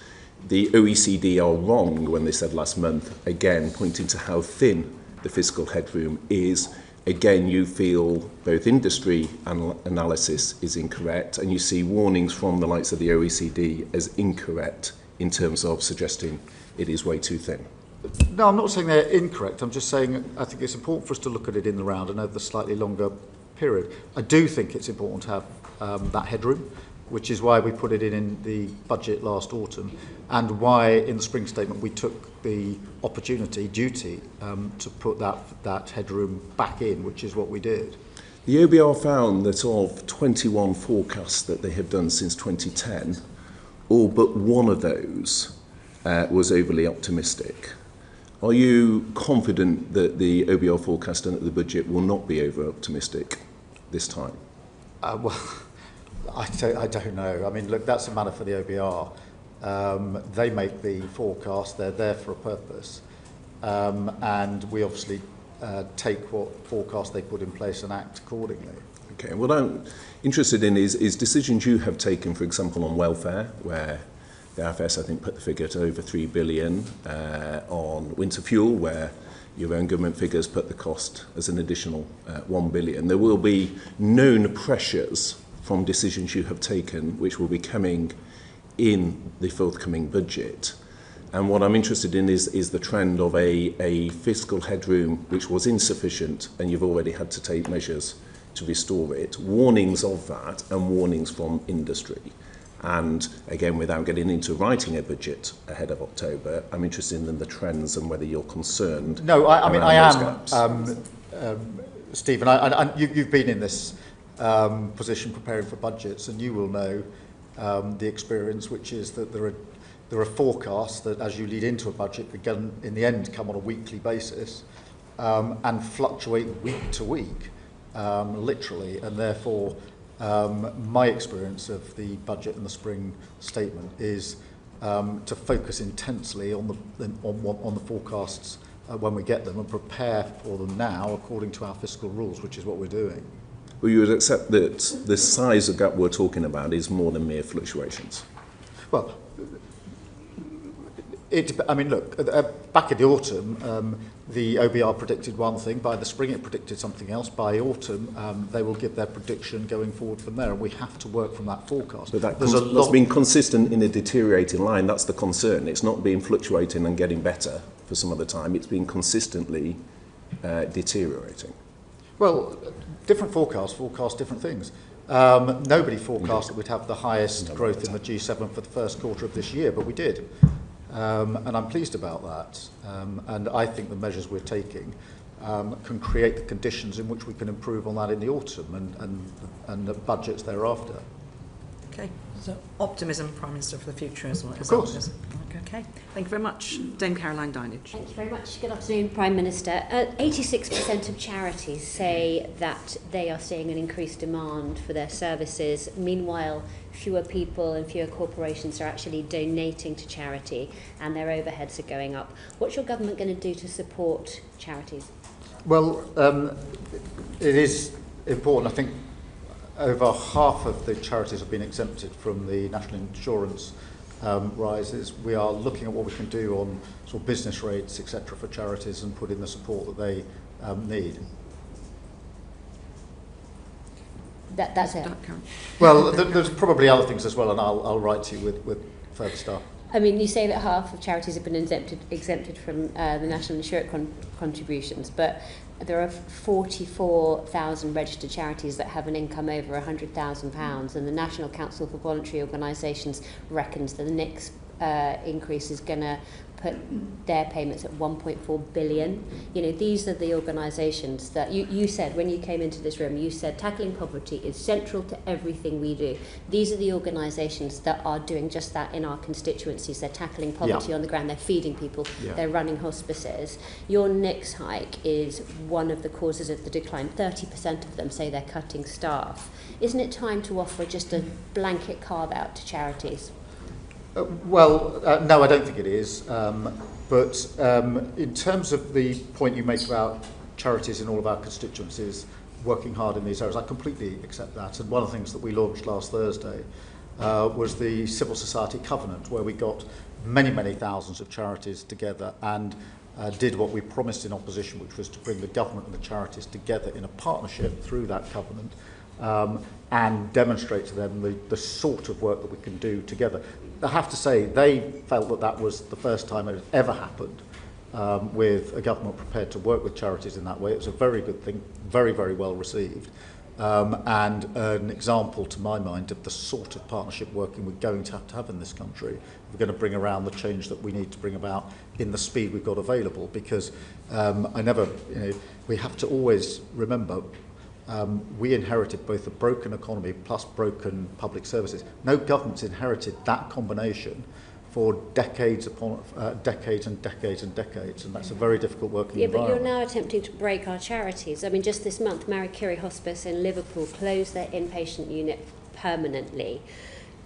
the OECD are wrong when they said last month, again, pointing to how thin the fiscal headroom is. Again, you feel both industry analysis is incorrect, and you see warnings from the likes of the OECD as incorrect in terms of suggesting it is way too thin.
No, I'm not saying they're incorrect. I'm just saying I think it's important for us to look at it in the round and over the slightly longer period. I do think it's important to have that headroom, which is why we put it in the budget last autumn, and why in the spring statement we took the duty, to put that headroom back in, which is what we did.
The OBR found that of 21 forecasts that they have done since 2010, all but one of those was overly optimistic. Are you confident that the OBR forecast done at the budget will not be over-optimistic this time?
Well, I don't know. I mean, look, that's a matter for the OBR. They make the forecast. They're there for a purpose. And we obviously take what forecast they put in place and act accordingly.
Okay. What I'm interested in is decisions you have taken, for example, on welfare, where the IFS, I think, put the figure to over 3 billion, on winter fuel, where your own government figures put the cost as an additional 1 billion. There will be known pressures from decisions you have taken, which will be coming in the forthcoming budget. And what I'm interested in is the trend of a fiscal headroom which was insufficient, and you've already had to take measures to restore it. Warnings of that and warnings from industry. And again, without getting into writing a budget ahead of October, I'm interested in the trends and whether you're concerned.
No, I mean, I am, Stephen. You've been in this position preparing for budgets, and you will know the experience, which is that there are forecasts that, as you lead into a budget, can in the end come on a weekly basis and fluctuate week to week, literally, and therefore. My experience of the budget and the spring statement is to focus intensely on the forecasts when we get them and prepare for them now according to our fiscal rules, which is what we're doing.
Well, you would accept that the size of gap we're talking about is more than mere fluctuations?
Well, I mean, look, back in the autumn, the OBR predicted one thing. By the spring, it predicted something else. By autumn, they will give their prediction going forward from there, and we have to work from that forecast.
But that's been consistent in a deteriorating line. That's the concern. It's not been fluctuating and getting better for some of the time. It's been consistently deteriorating.
Well, different forecast different things. Nobody forecast that we'd have the highest growth in the G7 for the first quarter of this year, but we did. And I'm pleased about that. And I think the measures we're taking can create the conditions in which we can improve on that in the autumn and the budgets thereafter.
Okay, so optimism, Prime Minister, for the future as well.
Of course.
Okay, thank you very much. Dame Caroline Dinage.
Thank you very much. Good afternoon, Prime Minister. 86% of charities say that they are seeing an increased demand for their services. Meanwhile, fewer people and fewer corporations are actually donating to charity, and their overheads are going up. What's your government going to do to support charities?
Well, it is important, I think, over half of the charities have been exempted from the national insurance rises. We are looking at what we can do on sort of business rates, etc., for charities and put in the support that they need.
That's it.
Well, there's probably other things as well, and I'll write to you with further stuff.
I mean, you say that half of charities have been exempted from the national insurance contributions, but there are 44,000 registered charities that have an income over £100,000, and the National Council for Voluntary Organisations reckons that the next increase is going to put their payments at 1.4 billion. You know, these are the organisations that you said when you came into this room, you said tackling poverty is central to everything we do. These are the organisations that are doing just that in our constituencies. They're tackling poverty on the ground, they're feeding people, they're running hospices. Your next hike is one of the causes of the decline. 30% of them say they're cutting staff. Isn't it time to offer just a blanket carve out to charities?
No, I don't think it is. But in terms of the point you make about charities in all of our constituencies working hard in these areas, I completely accept that. And one of the things that we launched last Thursday was the Civil Society Covenant, where we got many, many thousands of charities together and did what we promised in opposition, which was to bring the government and the charities together in a partnership through that covenant and demonstrate to them the sort of work that we can do together. I have to say, they felt that that was the first time it had ever happened with a government prepared to work with charities in that way. It was a very good thing, very, very well received, and an example, to my mind, of the sort of partnership working we're going to have in this country. We're going to bring around the change that we need to bring about in the speed we've got available, because we have to always remember we inherited both a broken economy plus broken public services. No government's inherited that combination for decades upon decades and decades and decades, and that's a very difficult working environment.
But you're now attempting to break our charities. I mean, just this month, Marie Curie Hospice in Liverpool closed their inpatient unit permanently.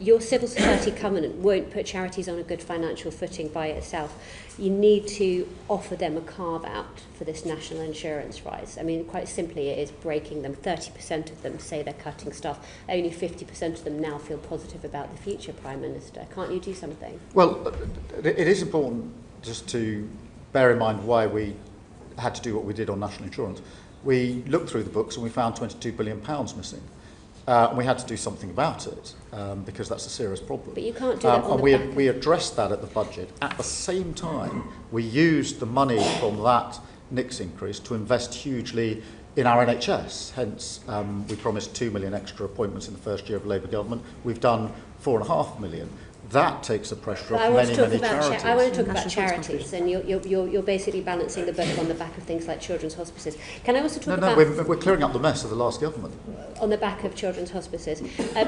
Your civil society covenant won't put charities on a good financial footing by itself. You need to offer them a carve-out for this national insurance rise. I mean, quite simply, it is breaking them. 30% of them say they're cutting staff. Only 50% of them now feel positive about the future, Prime Minister. Can't you do something?
Well, it is important just to bear in mind why we had to do what we did on national insurance. We looked through the books and we found £22 billion missing. And we had to do something about it because that's a serious problem.
But you can't do that on
and we addressed that at the budget. At the same time, we used the money from that NICS increase to invest hugely in our NHS. Hence, we promised 2 million extra appointments in the first year of Labour government. We've done 4.5 million. That takes the pressure off many charities.
I want to talk about charities, and you're basically balancing the book on the back of things like children's hospices. Can I also talk about...
we're clearing up the mess of the last government.
On the back of children's hospices.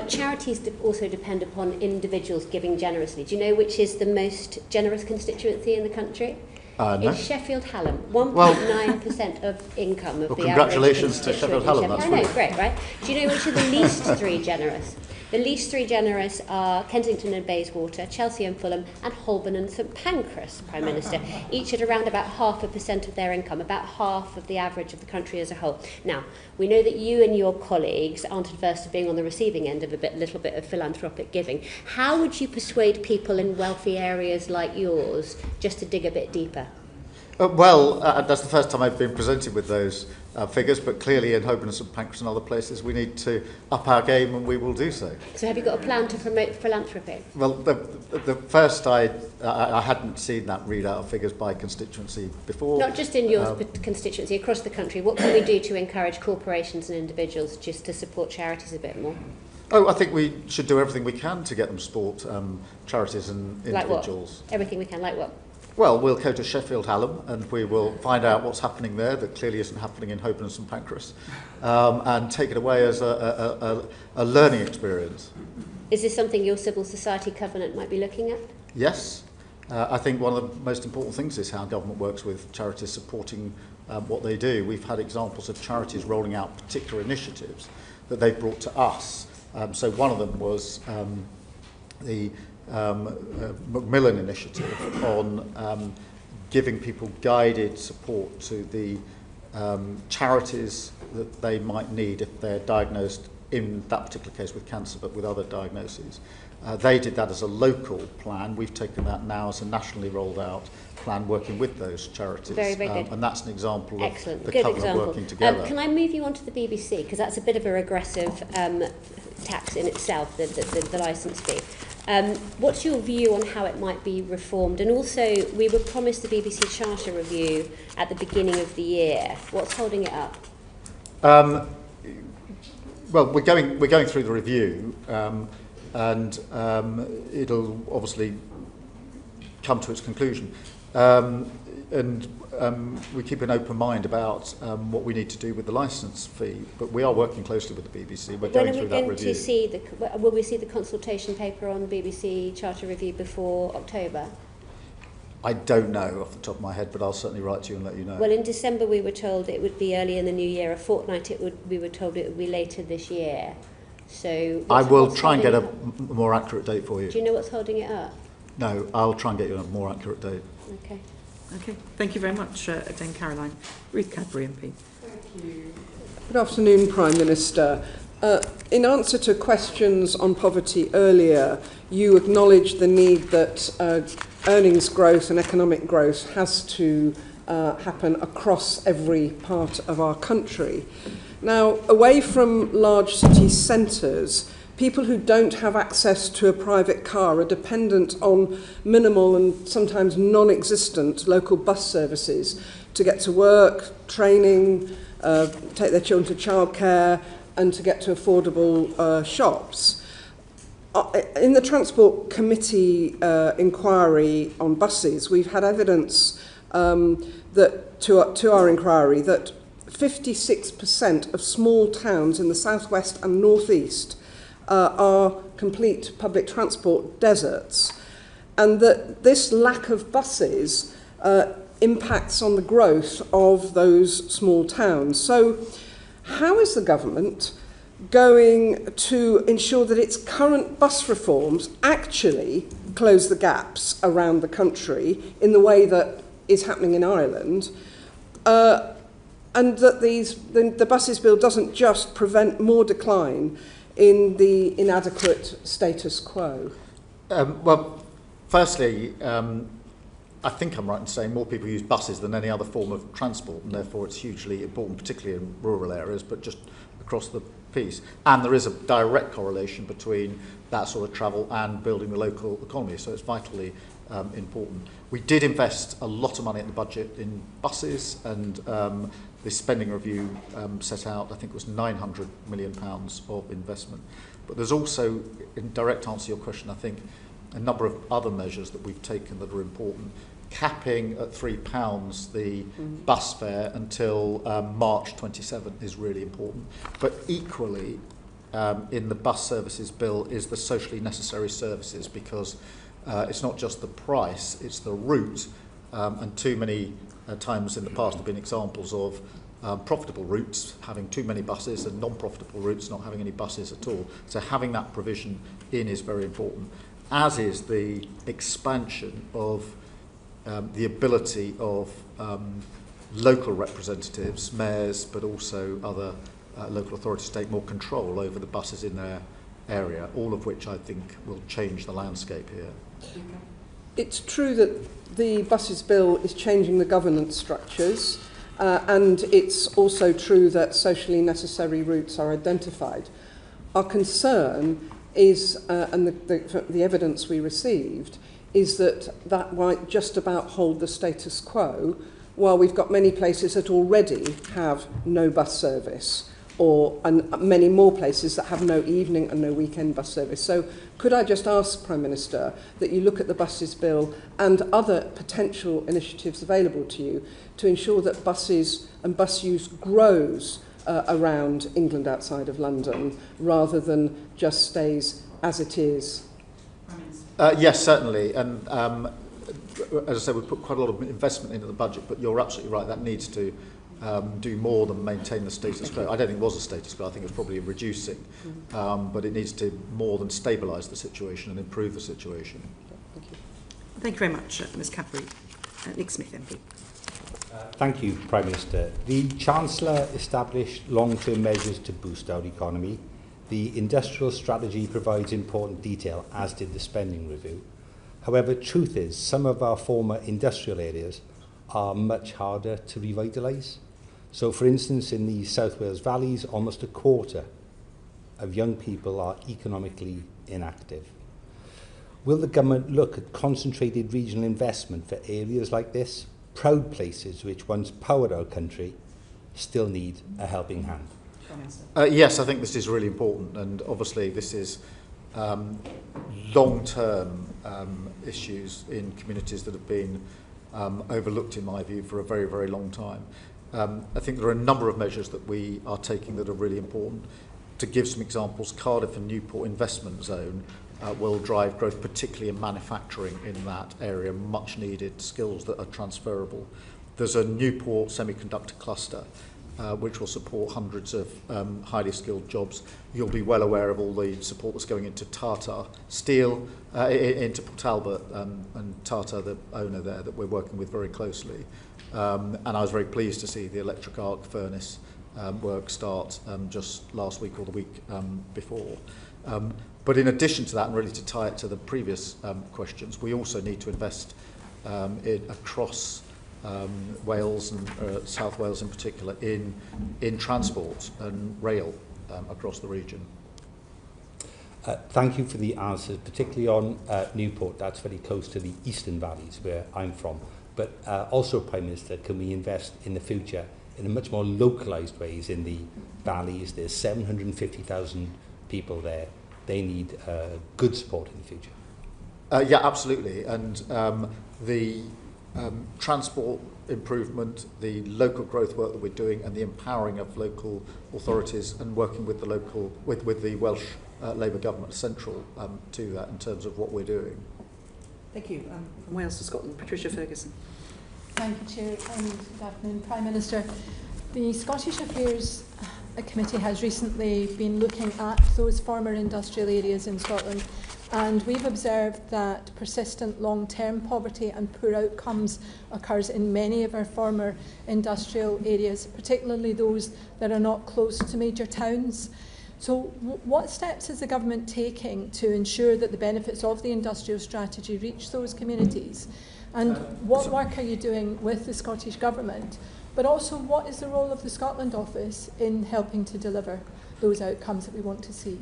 Charities also depend upon individuals giving generously. Do you know which is the most generous constituency in the country?
No.
It's Sheffield Hallam. 1.9% of income of the average
congratulations to Sheffield Hallam.
I know, great, right? Do you know which are the least three generous? The least three generous are Kensington and Bayswater, Chelsea and Fulham, and Holborn and St Pancras, Prime Minister, each at around about 0.5% of their income, about half of the average of the country as a whole. Now, we know that you and your colleagues aren't adverse to being on the receiving end of a little bit of philanthropic giving. How would you persuade people in wealthy areas like yours just to dig a bit deeper?
That's the first time I've been presented with those figures, but clearly in Holborn and St Pancras and other places we need to up our game, and we will do so.
So have you got a plan to promote philanthropy?
Well, the first I hadn't seen that readout of figures by constituency before.
Not just in your constituency, across the country. What can we do to encourage corporations and individuals just to support charities a bit more?
I think we should do everything we can to get them support charities and individuals.
Like what? Everything we can, like what?
Well, we'll go to Sheffield Hallam and we will find out what's happening there that clearly isn't happening in Holborn and St Pancras, and take it away as a learning experience.
Is this something your civil society covenant might be looking at?
Yes. I think one of the most important things is how government works with charities supporting what they do. We've had examples of charities rolling out particular initiatives that they've brought to us. So one of them was the Macmillan initiative on giving people guided support to the charities that they might need if they're diagnosed in that particular case with cancer, but with other diagnoses. They did that as a local plan. We've taken that now as a nationally rolled out plan working with those charities.
Very, very good.
And that's an example
Excellent.
of the
Good
couple
example.
working together.
Can I move you on to the BBC? Because that's a bit of a regressive tax in itself, the licence fee. What's your view on how it might be reformed? And also, we were promised the BBC Charter review at the beginning of the year. What's holding it up?
Well, we're going through the review, and it'll obviously come to its conclusion. And we keep an open mind about what we need to do with the licence fee, but we are working closely with the BBC. We're going through that review.
Will we see the consultation paper on BBC Charter review before October?
I don't know off the top of my head, but I'll certainly write to you and let you know.
Well, in December we were told it would be early in the new year. A fortnight we were told it would be later this year. So
I will try and get a more accurate date for you.
Do you know what's holding it up?
No, I'll try and get you a more accurate date.
Okay.
Okay, thank you very much, Dame Caroline. Ruth Cadbury MP.
Thank you. Good afternoon, Prime Minister. In answer to questions on poverty earlier, you acknowledged the need that earnings growth and economic growth has to happen across every part of our country. Now, away from large city centres, people who don't have access to a private car are dependent on minimal and sometimes non-existent local bus services to get to work, training, take their children to childcare, and to get to affordable shops. In the Transport Committee inquiry on buses, we've had evidence that to our inquiry that 56% of small towns in the southwest and northeast are complete public transport deserts, and that this lack of buses impacts on the growth of those small towns. So how is the government going to ensure that its current bus reforms actually close the gaps around the country in the way that is happening in Ireland, and that the buses bill doesn't just prevent more decline in the inadequate status quo?
Well, firstly, I think I'm right in saying more people use buses than any other form of transport, and therefore it's hugely important, particularly in rural areas, but just across the piece. And there is a direct correlation between that sort of travel and building the local economy, so it's vitally important. We did invest a lot of money in the budget in buses, and the spending review set out, I think it was £900 million of investment. But there's also, in direct answer to your question, I think, a number of other measures that we've taken that are important. Capping at £3 the bus fare until March 27 is really important. But equally, in the bus services bill is the socially necessary services, because it's not just the price, it's the route. And too many times in the past have been examples of profitable routes having too many buses and non-profitable routes not having any buses at all. So having that provision in is very important, as is the expansion of the ability of local representatives, mayors, but also other local authorities to take more control over the buses in their area, all of which I think will change the landscape here.
It's true that the buses bill is changing the governance structures, and it's also true that socially necessary routes are identified. Our concern is, and the evidence we received, is that might just about hold the status quo, while we've got many places that already have no bus service, and many more places that have no evening and no weekend bus service. So could I just ask, Prime Minister, that you look at the buses bill and other potential initiatives available to you to ensure that buses and bus use grows around England outside of London, rather than just stays as it is?
Yes, certainly. And as I said, we've put quite a lot of investment into the budget, but you're absolutely right, that needs to do more than maintain the status quo. I don't think it was a status quo, I think it was probably reducing, but it needs to more than stabilise the situation and improve the situation.
Thank you.
Thank you very much, Ms Cadbury. Nick Smith, MP.
Thank you, Prime Minister. The Chancellor established long-term measures to boost our economy. The industrial strategy provides important detail, as did the spending review. However, truth is, some of our former industrial areas are much harder to revitalise. So, for instance, in the South Wales valleys, almost a quarter of young people are economically inactive. Will the government look at concentrated regional investment for areas like this, proud places which once powered our country, still need a helping hand?
Yes, I think this is really important, and obviously this is long-term issues in communities that have been overlooked, in my view, for a very, very long time. I think there are a number of measures that we are taking that are really important. To give some examples, Cardiff and Newport investment zone will drive growth, particularly in manufacturing in that area, much needed skills that are transferable. There's a Newport semiconductor cluster which will support hundreds of highly skilled jobs. You'll be well aware of all the support that's going into Tata Steel, into Port Talbot, and Tata, the owner there, that we're working with very closely. And I was very pleased to see the electric arc furnace work start just last week or the week before. But in addition to that, and really to tie it to the previous questions, we also need to invest across Wales and South Wales in particular in transport and rail across the region.
Thank you for the answers, particularly on Newport. That's very close to the eastern valleys where I'm from. But also, Prime Minister, can we invest in the future in a much more localised ways in the valleys? There's 750,000 people there. They need good support in the future.
Yeah, absolutely. And the transport improvement, the local growth work that we're doing, and the empowering of local authorities and working with the local, with the Welsh Labour government, central to that in terms of what we're doing.
Thank you. From Wales to Scotland, Patricia Ferguson.
Thank you, Chair, and good afternoon, Prime Minister. The Scottish Affairs Committee has recently been looking at those former industrial areas in Scotland, and we've observed that persistent long-term poverty and poor outcomes occurs in many of our former industrial areas, particularly those that are not close to major towns. So what steps is the government taking to ensure that the benefits of the industrial strategy reach those communities? And what work are you doing with the Scottish Government? But also, what is the role of the Scotland Office in helping to deliver those outcomes that we want to see?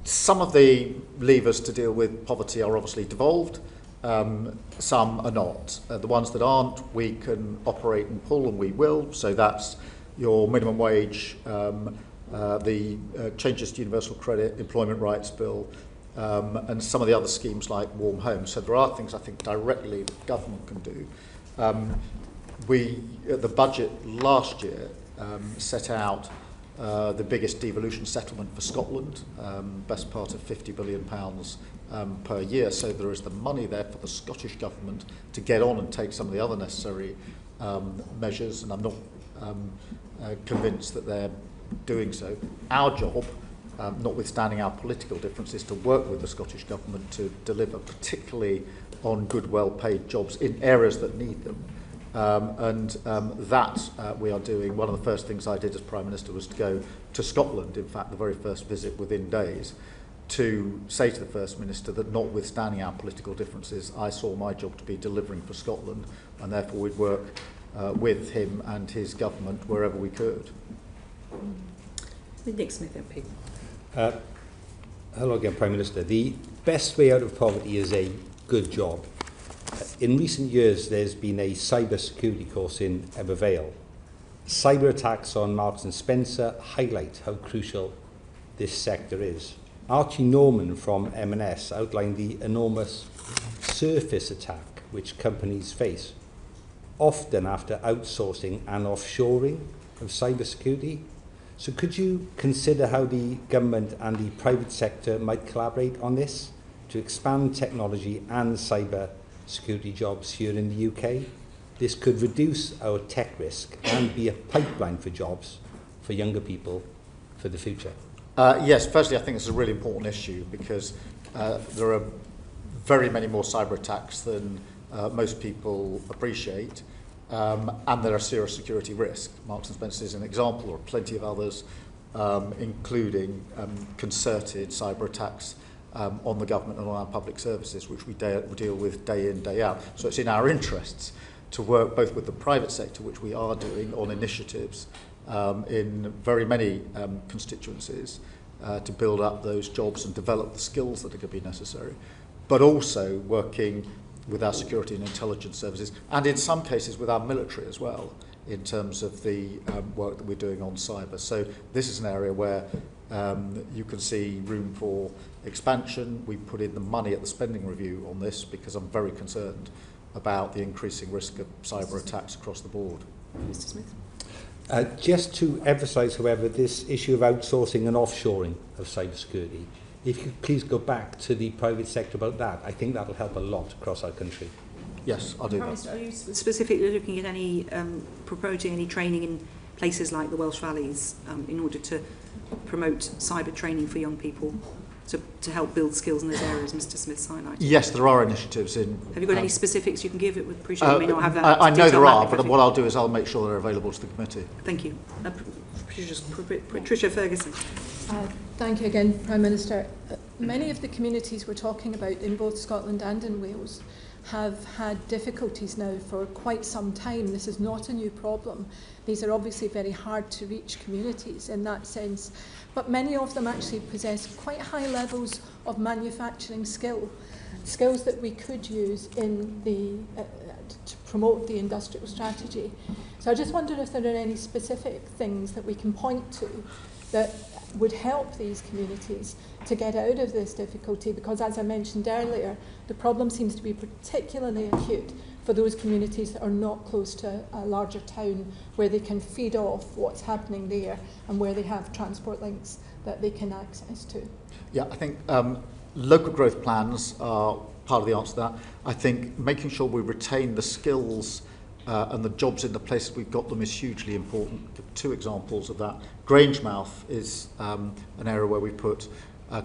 Some of the levers to deal with poverty are obviously devolved. Some are not. The ones that aren't, we can operate and pull, and we will. So that's your minimum wage, the changes to universal credit, employment rights bill, and some of the other schemes like warm homes. So there are things I think directly the government can do. The budget last year set out the biggest devolution settlement for Scotland, best part of £50 billion per year. So there is the money there for the Scottish Government to get on and take some of the other necessary measures, and I'm not convinced that they're doing so. Our job, notwithstanding our political differences, to work with the Scottish Government to deliver, particularly on good, well-paid jobs in areas that need them. That we are doing. One of the first things I did as Prime Minister was to go to Scotland, in fact, the very first visit within days, to say to the First Minister that notwithstanding our political differences, I saw my job to be delivering for Scotland, and therefore we'd work with him and his government wherever we could.
Nick Smith, MP.
Hello again, Prime Minister. The best way out of poverty is a good job. In recent years, there's been a cyber security course in Ebervale. Cyber attacks on Marks and Spencer highlight how crucial this sector is. Archie Norman from M&S outlined the enormous surface attack which companies face, often after outsourcing and offshoring of cyber security. So could you consider how the government and the private sector might collaborate on this to expand technology and cyber security jobs here in the UK? This could reduce our tech risk and be a pipeline for jobs for younger people for the future.
Yes, firstly, I think it's a really important issue because there are very many more cyber attacks than most people appreciate, and there are serious security risks. Marks and Spencer is an example, or plenty of others. including concerted cyber attacks on the government and on our public services, which we deal with day in, day out. So it's in our interests to work both with the private sector, which we are doing on initiatives in very many constituencies to build up those jobs and develop the skills that are going to be necessary, but also working with our security and intelligence services, and in some cases with our military as well, in terms of the work that we're doing on cyber. So this is an area where you can see room for expansion. We put in the money at the spending review on this because I'm very concerned about the increasing risk of cyber attacks across the board.
Mr. Smith.
Just to emphasise, however, this issue of outsourcing and offshoring of cybersecurity, if you could please go back to the private sector about that, I think that will help a lot across our country.
Yes, I'll do that.
Are you specifically looking at any, promoting any training in places like the Welsh Valleys in order to promote cyber training for young people to help build skills in those areas Mr. Smith's highlighted?
Yes, there are initiatives in...
Have you got any specifics you can give? It would appreciate you may not have that.
I know there are, but what I'll do is I'll make sure they're available to the committee.
Thank you. Patricia Ferguson.
Thank you again, Prime Minister. Many of the communities we're talking about in both Scotland and in Wales have had difficulties now for quite some time. This is not a new problem. These are obviously very hard to reach communities in that sense, but many of them actually possess quite high levels of manufacturing skills that we could use in the to promote the industrial strategy. So I just wonder if there are any specific things that we can point to that would help these communities to get out of this difficulty, because as I mentioned earlier, the problem seems to be particularly acute for those communities that are not close to a larger town where they can feed off what's happening there and where they have transport links that they can access to.
Yeah, I think local growth plans are part of the answer to that. I think making sure we retain the skills and the jobs in the places we've got them is hugely important. Two examples of that. Grangemouth is an area where we put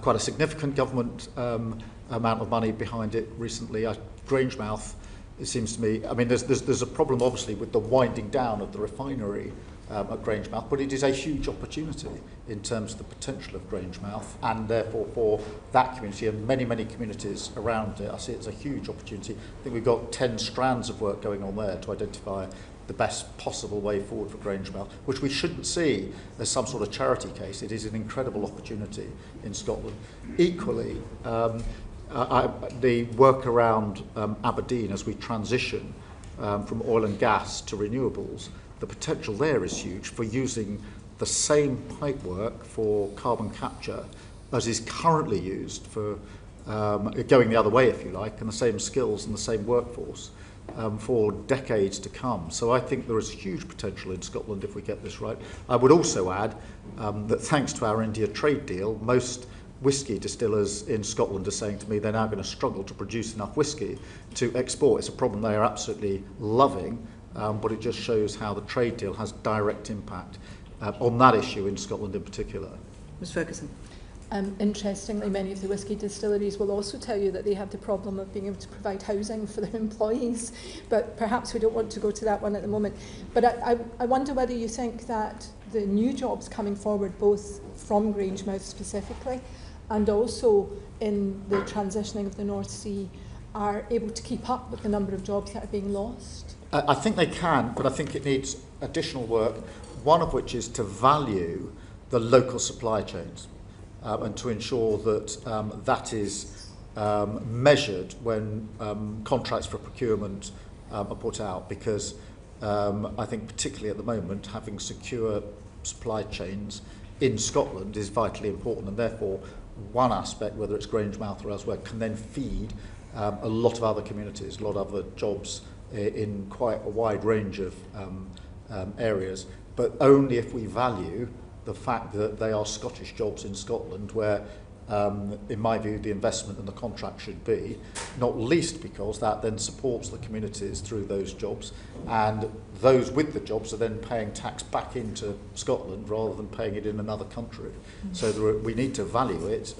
quite a significant government amount of money behind it recently. Grangemouth, it seems to me, I mean, there's a problem obviously with the winding down of the refinery at Grangemouth, but it is a huge opportunity in terms of the potential of Grangemouth, and therefore for that community and many, many communities around it. I see it as a huge opportunity. I think we've got 10 strands of work going on there to identify the best possible way forward for Grangemouth, which we shouldn't see as some sort of charity case. It is an incredible opportunity in Scotland. Equally, the work around Aberdeen as we transition from oil and gas to renewables, the potential there is huge for using the same pipework for carbon capture as is currently used for going the other way, if you like, and the same skills and the same workforce for decades to come. So I think there is huge potential in Scotland if we get this right. I would also add that thanks to our India trade deal, most whisky distillers in Scotland are saying to me they're now going to struggle to produce enough whisky to export. It's a problem they are absolutely loving, but it just shows how the trade deal has direct impact on that issue in Scotland in particular.
Ms Ferguson.
Interestingly, many of the whisky distilleries will also tell you that they have the problem of being able to provide housing for their employees, but perhaps we don't want to go to that one at the moment. But I wonder whether you think that the new jobs coming forward, both from Grangemouth specifically, and also in the transitioning of the North Sea, are able to keep up with the number of jobs that are being lost?
I think they can, but I think it needs additional work, one of which is to value the local supply chains and to ensure that that is measured when contracts for procurement are put out, because I think particularly at the moment having secure supply chains in Scotland is vitally important, and therefore one aspect, whether it's Grangemouth or elsewhere, can then feed a lot of other communities, a lot of other jobs in quite a wide range of areas, but only if we value the fact that they are Scottish jobs in Scotland, where, in my view, the investment and the contract should be, not least because that then supports the communities through those jobs, and those with the jobs are then paying tax back into Scotland rather than paying it in another country. So we need to value it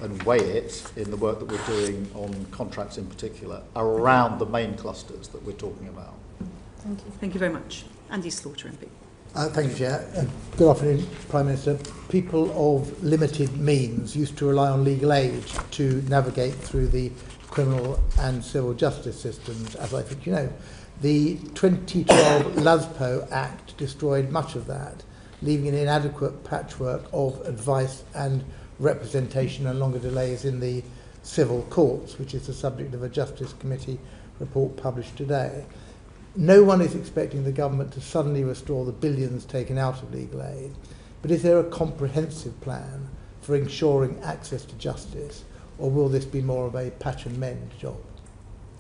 and weigh it in the work that we're doing on contracts in particular around the main clusters that we're talking about.
Thank you.
Thank you very much. Andy Slaughter, MP.
Thank you, Chair. Good afternoon, Prime Minister. People of limited means used to rely on legal aid to navigate through the criminal and civil justice systems, as I think you know. The 2012 LASPO Act destroyed much of that, leaving an inadequate patchwork of advice and representation and longer delays in the civil courts, which is the subject of a Justice Committee report published today. No one is expecting the government to suddenly restore the billions taken out of legal aid, but is there a comprehensive plan for ensuring access to justice, or will this be more of a patch and mend job?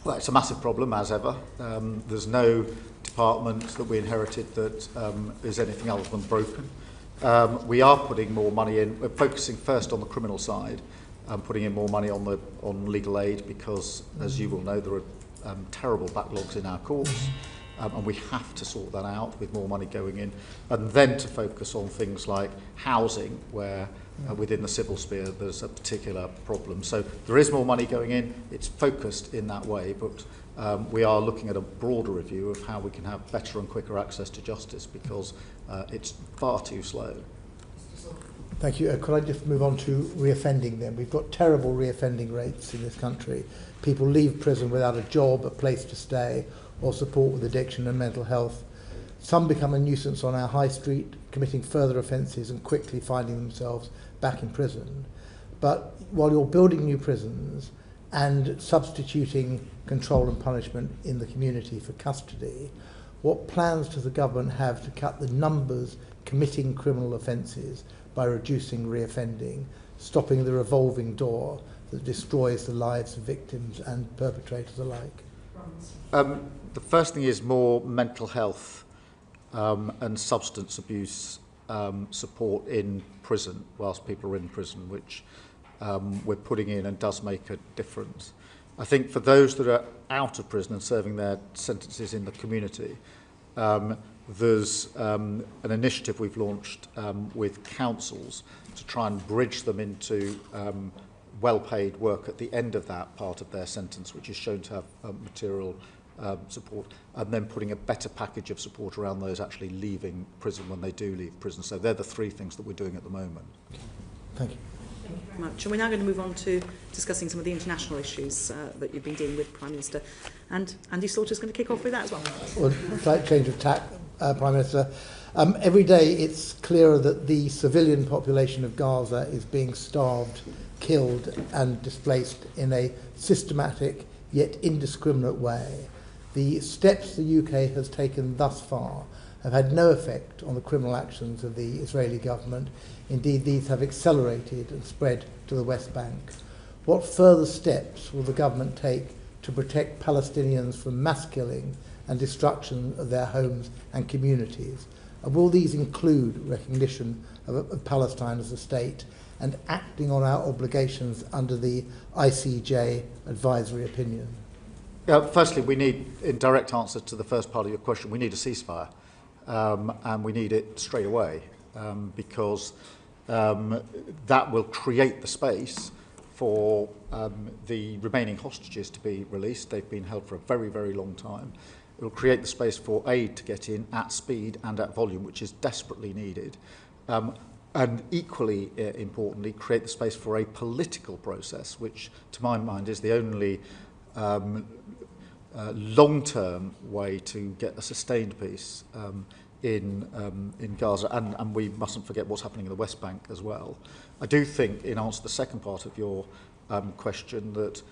Well, it's a massive problem, as ever. There's no department that we inherited that is anything other than broken. We are putting more money in. We're focusing first on the criminal side, putting in more money on legal aid because, as you will know, there are terrible backlogs in our courts, and we have to sort that out with more money going in, and then to focus on things like housing, where within the civil sphere there's a particular problem. So there is more money going in. It's focused in that way, but we are looking at a broader review of how we can have better and quicker access to justice because it's far too slow.
Thank you. Could I just move on to reoffending then? We've got terrible reoffending rates in this country. People leave prison without a job, a place to stay, or support with addiction and mental health. Some become a nuisance on our high street, committing further offences and quickly finding themselves back in prison. But while you're building new prisons and substituting control and punishment in the community for custody, what plans does the government have to cut the numbers committing criminal offences by reducing reoffending, stopping the revolving door that destroys the lives of victims and perpetrators alike?
The first thing is more mental health and substance abuse support in prison whilst people are in prison, which we're putting in and does make a difference. I think for those that are out of prison and serving their sentences in the community, there's an initiative we've launched with councils to try and bridge them into well-paid work at the end of that part of their sentence, which is shown to have material support, and then putting a better package of support around those actually leaving prison when they do leave prison. So they're the three things that we're doing at the moment.
Thank you.
Thank you very much. And we're now going to move on to discussing some of the international issues that you've been dealing with, Prime Minister. And Andy Slaughter's going to kick off with that as well.
Well, slight change of tack, Prime Minister. Every day it's clearer that the civilian population of Gaza is being starved, killed and displaced in a systematic yet indiscriminate way. The steps the UK has taken thus far have had no effect on the criminal actions of the Israeli government. Indeed, these have accelerated and spread to the West Bank. What further steps will the government take to protect Palestinians from mass killing and destruction of their homes and communities? And will these include recognition of Palestine as a state and acting on our obligations under the ICJ advisory opinion?
Firstly, we need, in direct answer to the first part of your question, we need a ceasefire, and we need it straight away, because that will create the space for the remaining hostages to be released. They've been held for a very, very long time. It will create the space for aid to get in at speed and at volume, which is desperately needed. And equally importantly, create the space for a political process, which, to my mind, is the only long-term way to get a sustained peace in Gaza, and we mustn't forget what's happening in the West Bank as well. I do think, in answer to the second part of your question, that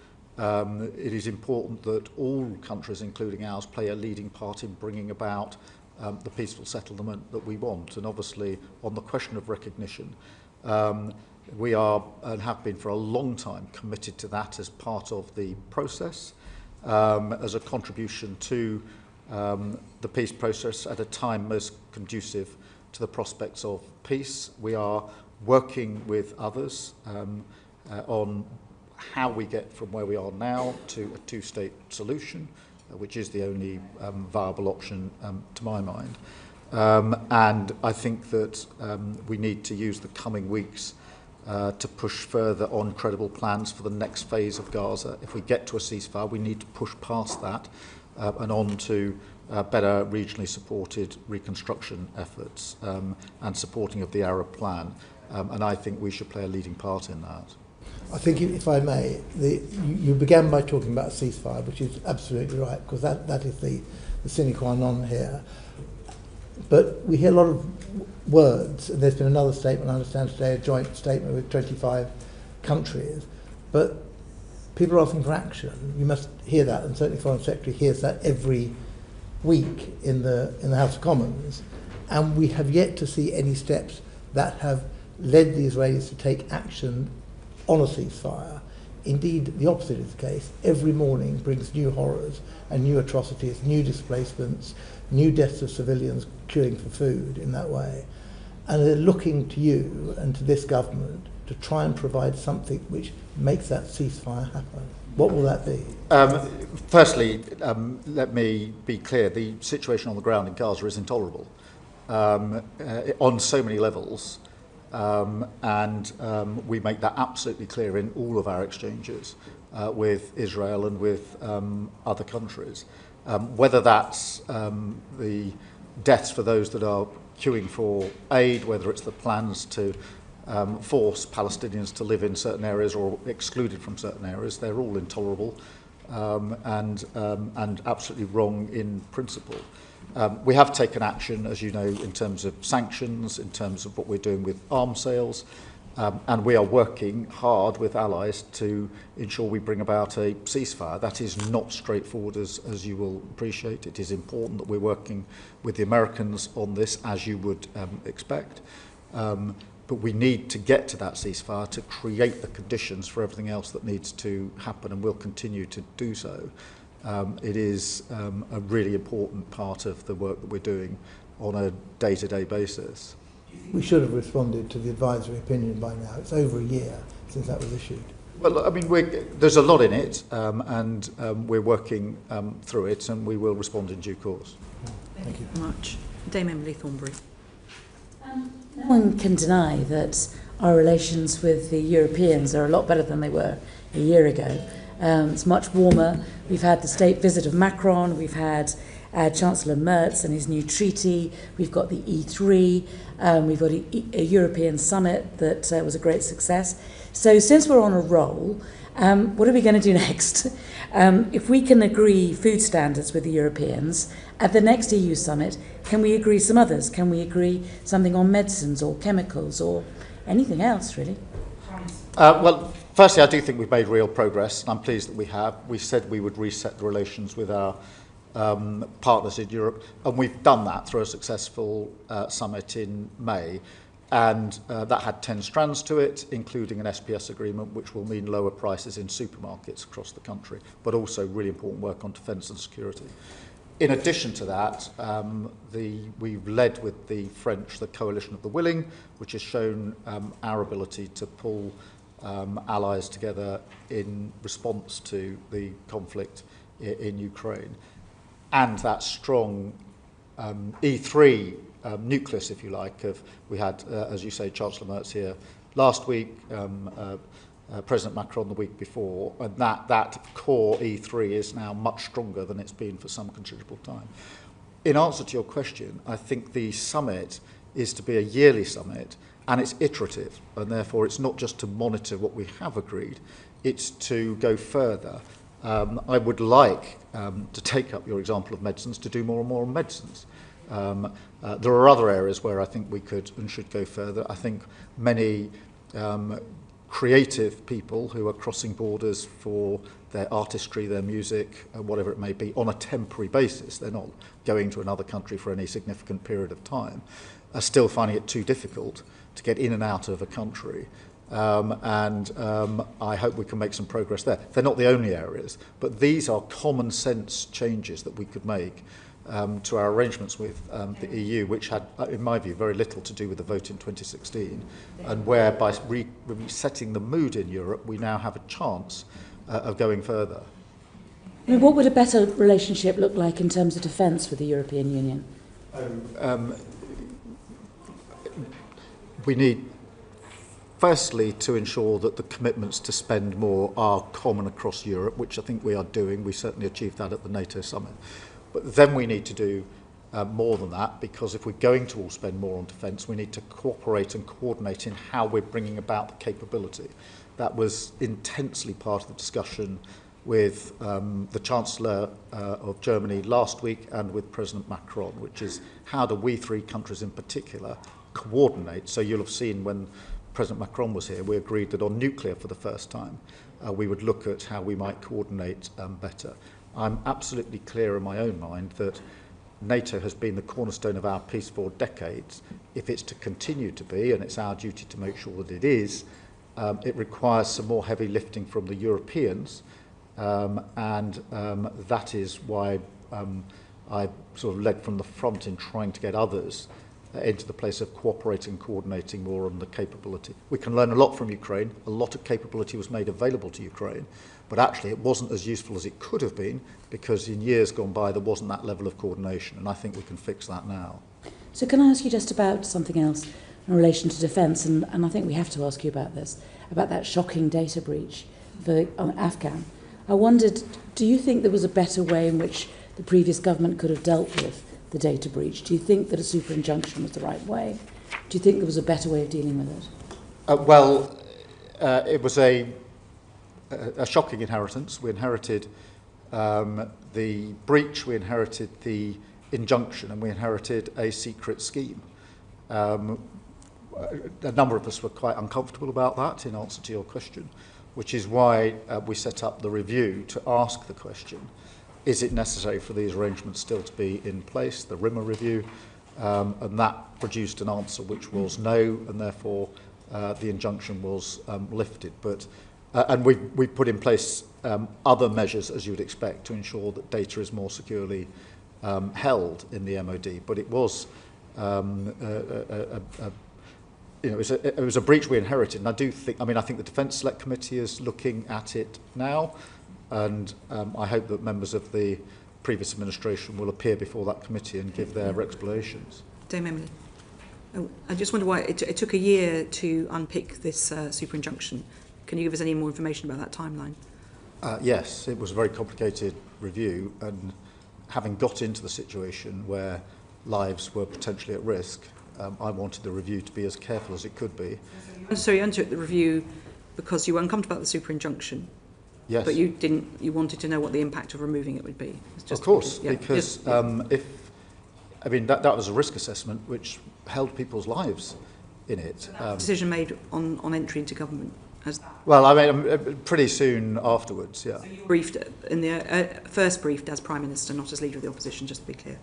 it is important that all countries, including ours, play a leading part in bringing about the peaceful settlement that we want. And obviously, on the question of recognition, we are, and have been for a long time, committed to that as part of the process, as a contribution to the peace process at a time most conducive to the prospects of peace. We are working with others on how we get from where we are now to a two-state solution, which is the only viable option to my mind. And I think that we need to use the coming weeks to push further on credible plans for the next phase of Gaza. If we get to a ceasefire, we need to push past that and on to better regionally supported reconstruction efforts and supporting of the Arab plan. And I think we should play a leading part in that.
I think, if I may, you began by talking about a ceasefire, which is absolutely right, because that is the sine qua non here. But we hear a lot of words, and there's been another statement, I understand today, a joint statement with 25 countries, but people are asking for action. You must hear that, and certainly the Foreign Secretary hears that every week in the House of Commons, and we have yet to see any steps that have led the Israelis to take action on a ceasefire. Indeed, the opposite is the case. Every morning brings new horrors and new atrocities, new displacements, new deaths of civilians queuing for food in that way. And they're looking to you and to this government to try and provide something which makes that ceasefire happen. What will that be?
Firstly, let me be clear, the situation on the ground in Gaza is intolerable on so many levels. And we make that absolutely clear in all of our exchanges with Israel and with other countries. Whether that's the deaths for those that are queuing for aid, whether it's the plans to force Palestinians to live in certain areas or excluded from certain areas, they're all intolerable and absolutely wrong in principle. We have taken action, as you know, in terms of sanctions, in terms of what we're doing with arms sales, and we are working hard with allies to ensure we bring about a ceasefire. That is not straightforward, as you will appreciate. It is important that we're working with the Americans on this, as you would expect. But we need to get to that ceasefire to create the conditions for everything else that needs to happen, and we'll continue to do so. It is a really important part of the work that we're doing on a day-to-day basis.
We should have responded to the advisory opinion by now. It's over a year since that was issued.
Well, I mean, there's a lot in it, and we're working through it, and we will respond in due course.
Thank you
very much. Dame Emily Thornbury.
No one can deny that our relations with the Europeans are a lot better than they were a year ago. It's much warmer. We've had the state visit of Macron. We've had Chancellor Merz and his new treaty. We've got the E3. We've got a European summit that was a great success. So since we're on a roll, what are we going to do next? If we can agree food standards with the Europeans, at the next EU summit, can we agree some others? Can we agree something on medicines or chemicals or anything else, really?
Well, firstly, I do think we've made real progress, and I'm pleased that we have. We said we would reset the relations with our partners in Europe, and we've done that through a successful summit in May. And that had 10 strands to it, including an SPS agreement, which will mean lower prices in supermarkets across the country, but also really important work on defence and security. In addition to that, we've led with the French the Coalition of the Willing, which has shown our ability to pull allies together in response to the conflict in Ukraine. And that strong E3 nucleus, if you like, we had, as you say, Chancellor Merz here last week, President Macron the week before, and that core E3 is now much stronger than it's been for some considerable time. In answer to your question, I think the summit is to be a yearly summit, and it's iterative, and therefore it's not just to monitor what we have agreed, it's to go further. I would like to take up your example of medicines, to do more and more on medicines. There are other areas where I think we could and should go further. I think many creative people who are crossing borders for their artistry, their music, whatever it may be, on a temporary basis, they're not going to another country for any significant period of time, are still finding it too difficult to get in and out of a country. I hope we can make some progress there. They're not the only areas, but these are common sense changes that we could make to our arrangements with the EU, which had, in my view, very little to do with the vote in 2016, and where by resetting the mood in Europe, we now have a chance of going further.
I mean, what would a better relationship look like in terms of defence with the European Union?
We need Firstly, to ensure that the commitments to spend more are common across Europe, which I think we are doing. We certainly achieved that at the NATO summit. But then we need to do more than that, because if we're going to all spend more on defence, we need to cooperate and coordinate in how we're bringing about the capability. That was intensely part of the discussion with the Chancellor of Germany last week and with President Macron, which is how do we three countries in particular coordinate. So you'll have seen when President Macron was here, we agreed that on nuclear for the first time, we would look at how we might coordinate better. I'm absolutely clear in my own mind that NATO has been the cornerstone of our peace for decades. If it's to continue to be, and it's our duty to make sure that it is, it requires some more heavy lifting from the Europeans, and that is why I sort of led from the front in trying to get others into the place of cooperating and coordinating more on the capability. We can learn a lot from Ukraine. A lot of capability was made available to Ukraine, but actually it wasn't as useful as it could have been, because in years gone by there wasn't that level of coordination, and I think we can fix that now.
So can I ask you just about something else in relation to defence, and I think we have to ask you about this, about that shocking data breach for Afghan. I wondered, do you think there was a better way in which the previous government could have dealt with the data breach? Do you think that a super injunction was the right way? Do you think there was a better way of dealing with it?
It was a shocking inheritance. We inherited the breach, we inherited the injunction, and we inherited a secret scheme. A number of us were quite uncomfortable about that, in answer to your question, which is why we set up the review to ask the question, is it necessary for these arrangements still to be in place, the RIMA review, and that produced an answer which was no, and therefore the injunction was lifted. But and we put in place other measures, as you would expect, to ensure that data is more securely held in the MOD. But it was it was a breach we inherited, and I think the Defence Select Committee is looking at it now, and I hope that members of the previous administration will appear before that committee and give their explanations.
Dame Emily. I just wonder why it took a year to unpick this super injunction. Can you give us any more information about that timeline?
Yes, it was a very complicated review, and having got into the situation where lives were potentially at risk, I wanted the review to be as careful as it could be.
So you undertook the review because you were uncomfortable about the super injunction?
Yes.
But you wanted to know what the impact of removing it would be?
Of course, because that was a risk assessment which held people's lives in it.
Decision made on entry into government?
Pretty soon afterwards, yeah.
So you briefed in the first briefed as Prime Minister, not as Leader of the Opposition, just to be clear.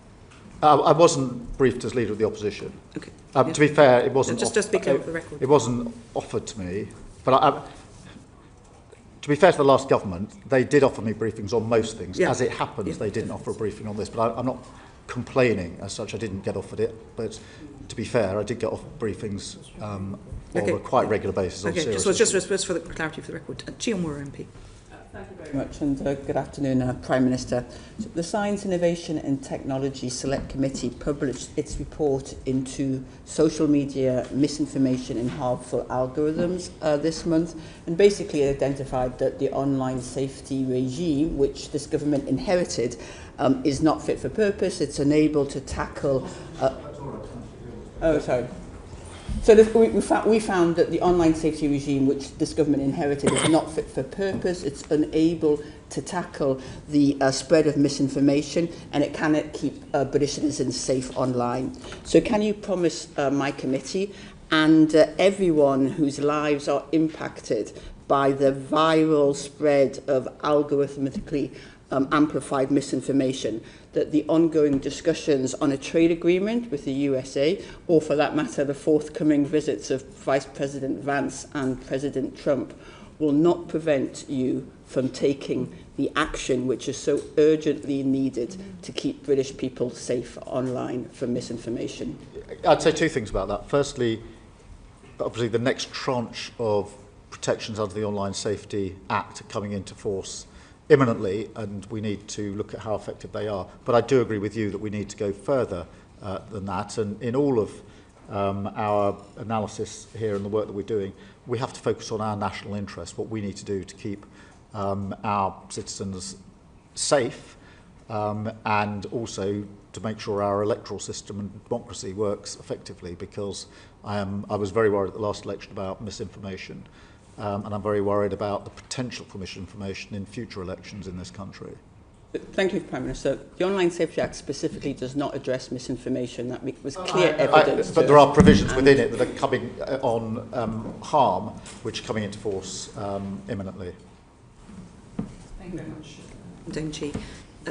I wasn't briefed as Leader of the Opposition.
Okay.
To be fair, it wasn't.
Just be clear for the record.
It wasn't offered to me, but to be fair to the last government, they did offer me briefings on most things. Yeah. As it happens, they didn't offer a briefing on this, but I'm not complaining as such. I didn't get offered it, but to be fair, I did get offered briefings on a quite regular basis.
Okay, just for the clarity for the record. Chiomura MP.
Thank you very much, and good afternoon, Prime Minister. So the Science, Innovation and Technology Select Committee published its report into social media misinformation and harmful algorithms this month, and basically identified that the online safety regime, which this government inherited, is not fit for purpose. It's unable to tackle... So we found that the online safety regime, which this government inherited, is not fit for purpose. It's unable to tackle the spread of misinformation, and it cannot keep British citizens safe online. So can you promise my committee and everyone whose lives are impacted by the viral spread of algorithmically amplified misinformation, that the ongoing discussions on a trade agreement with the USA, or for that matter the forthcoming visits of Vice President Vance and President Trump, will not prevent you from taking the action which is so urgently needed to keep British people safe online from misinformation?
I'd say two things about that. Firstly, obviously the next tranche of protections under the Online Safety Act are coming into force imminently, and we need to look at how effective they are. But I do agree with you that we need to go further than that, and in all of our analysis here and the work that we're doing, we have to focus on our national interest, what we need to do to keep our citizens safe, and also to make sure our electoral system and democracy works effectively, because I was very worried at the last election about misinformation, and I'm very worried about the potential for misinformation in future elections in this country.
Thank you, Prime Minister. The Online Safety Act specifically does not address misinformation. That was clear evidence.
But there are provisions within it that are coming on harm, which are coming into force imminently.
Thank you very much.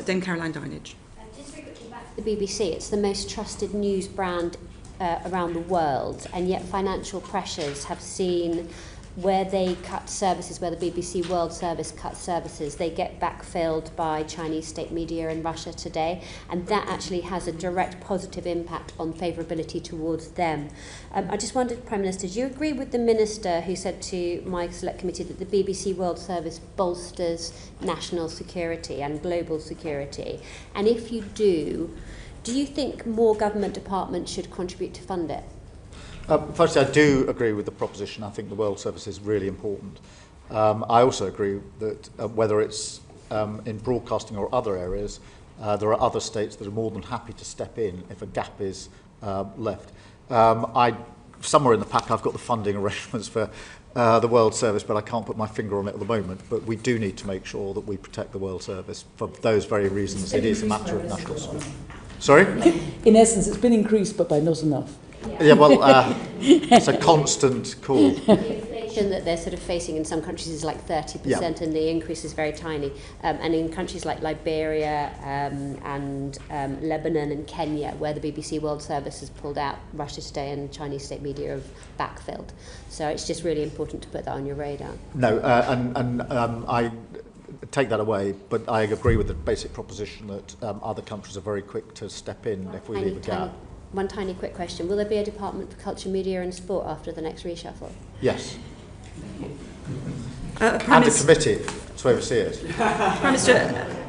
Dame Caroline Dinage.
Just very quickly back to the BBC. It's the most trusted news brand around the world, and yet financial pressures have seen where they cut services, where the BBC World Service cuts services, they get backfilled by Chinese state media in Russia today, and that actually has a direct positive impact on favourability towards them. I just wondered, Prime Minister, do you agree with the Minister who said to my Select Committee that the BBC World Service bolsters national security and global security? And if you do you think more government departments should contribute to fund it?
Firstly, I do agree with the proposition. I think the World Service is really important. I also agree that whether it's in broadcasting or other areas, there are other states that are more than happy to step in if a gap is left. Somewhere in the pack I've got the funding arrangements for the World Service, but I can't put my finger on it at the moment. But we do need to make sure that we protect the World Service for those very reasons. It is a matter of national security. Sorry?
In essence, it's been increased, but by not enough.
Yeah, well, it's a constant call.
The inflation that they're sort of facing in some countries is like 30%, and the increase is very tiny. And in countries like Liberia and Lebanon and Kenya, where the BBC World Service has pulled out, Russia Today and Chinese state media have backfilled. So it's just really important to put that on your radar.
No, and I take that away, but I agree with the basic proposition that other countries are very quick to step in if we leave a gap.
One tiny quick question. Will there be a Department for Culture, Media and Sport after the next reshuffle?
Yes. And a committee to oversee it.
Prime Minister,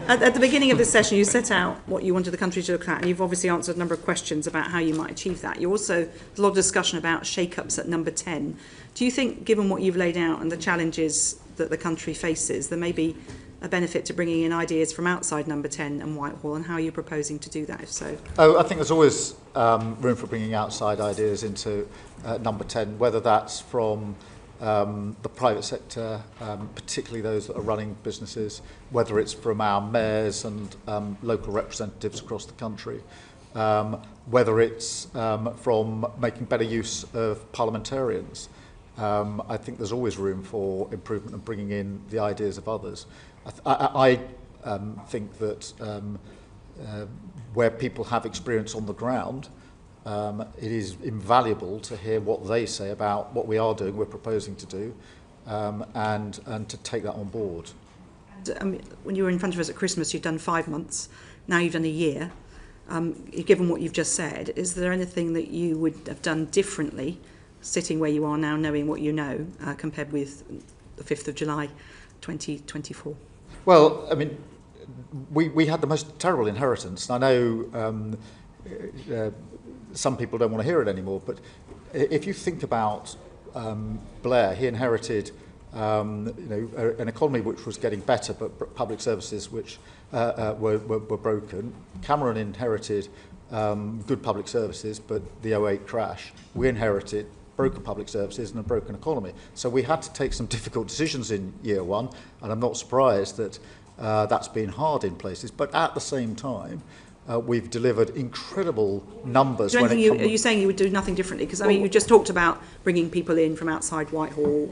at the beginning of this session, you set out what you wanted the country to look at, and you've obviously answered a number of questions about how you might achieve that. You also, there's a lot of discussion about shake-ups at number 10. Do you think, given what you've laid out and the challenges that the country faces, there may be a benefit to bringing in ideas from outside number 10 and Whitehall, and how are you proposing to do that, if so?
I think there's always room for bringing outside ideas into number 10, whether that's from the private sector, particularly those that are running businesses, whether it's from our mayors and local representatives across the country, whether it's from making better use of parliamentarians. I think there's always room for improvement and bringing in the ideas of others. I think that where people have experience on the ground, it is invaluable to hear what they say about what we are doing, we're proposing to do, and to take that on board.
When you were in front of us at Christmas, you'd done 5 months. Now you've done a year. Given what you've just said, is there anything that you would have done differently, sitting where you are now, knowing what you know, compared with the 5th of July 2024?
Well, I mean, we had the most terrible inheritance. And I know some people don't want to hear it anymore, but if you think about Blair, he inherited an economy which was getting better, but public services which were broken. Cameron inherited good public services, but the 2008 crash. We inherited broken public services and a broken economy. So we had to take some difficult decisions in year one, and I'm not surprised that that's been hard in places. But at the same time, we've delivered incredible numbers.
Are you saying you would do nothing differently? Because I mean, you just talked about bringing people in from outside Whitehall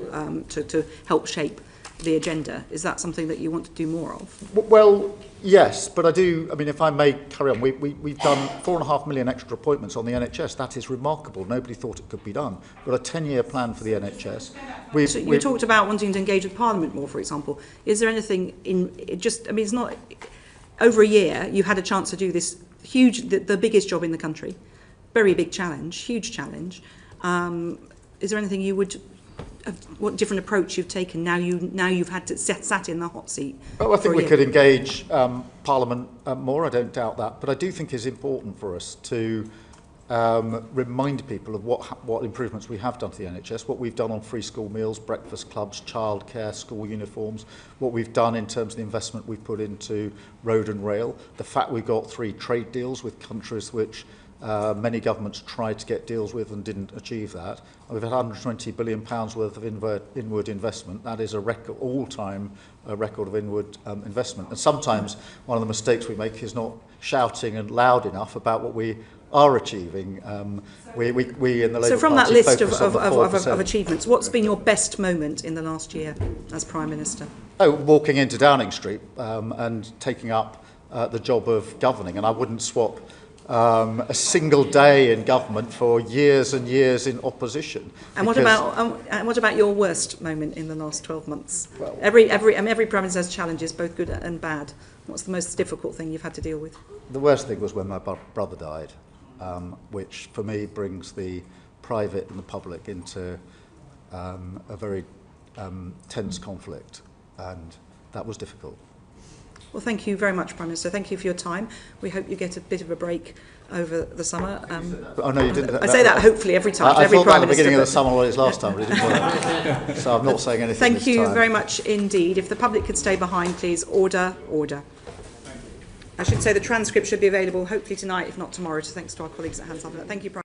to help shape the agenda. Is that something that you want to do more of?
Well, yes, but I do. I mean, if I may carry on, we've done 4.5 million extra appointments on the NHS. That is remarkable. Nobody thought it could be done. We've got a 10-year plan for the NHS.
So you talked about wanting to engage with Parliament more, for example. Is there anything it's not. Over a year, you had a chance to do this huge, the biggest job in the country, very big challenge, huge challenge. Is there anything you would, what different approach you've taken now you've had to sat in the hot seat?
Well, I think we could engage Parliament more. I don't doubt that, but I do think it's important for us to remind people of what improvements we have done to the NHS, what we've done on free school meals, breakfast clubs, childcare, school uniforms, what we've done in terms of the investment we've put into road and rail, the fact we've got 3 trade deals with countries which many governments tried to get deals with and didn't achieve that. And we've had £120 billion worth of inward investment. That is a record, all-time record of inward investment. And sometimes one of the mistakes we make is not shouting and loud enough about what we are achieving. We in the Labour
So from
Party
that list
focus on the 4%.
of achievements, what's been your best moment in the last year as Prime Minister?
Oh, walking into Downing Street and taking up the job of governing. And I wouldn't swap a single day in government for years and years in opposition.
And what about your worst moment in the last 12 months? Well, every Prime Minister has challenges, both good and bad. What's the most difficult thing you've had to deal with?
The worst thing was when my brother died, which for me brings the private and the public into a very tense conflict, and that was difficult.
Well, thank you very much, Prime Minister. Thank you for your time. We hope you get a bit of a break over the summer.
Oh, no, you didn't.
I say that hopefully every time.
I
every
thought
Prime
that at the
Minister,
beginning of the summer holidays last time, but it didn't work. So I'm not saying anything
Thank
this
you
time.
very much indeed. If the public could stay behind, please. Order, order. I should say the transcript should be available hopefully tonight, if not tomorrow, so thanks to our colleagues at Hans Thank you, Prime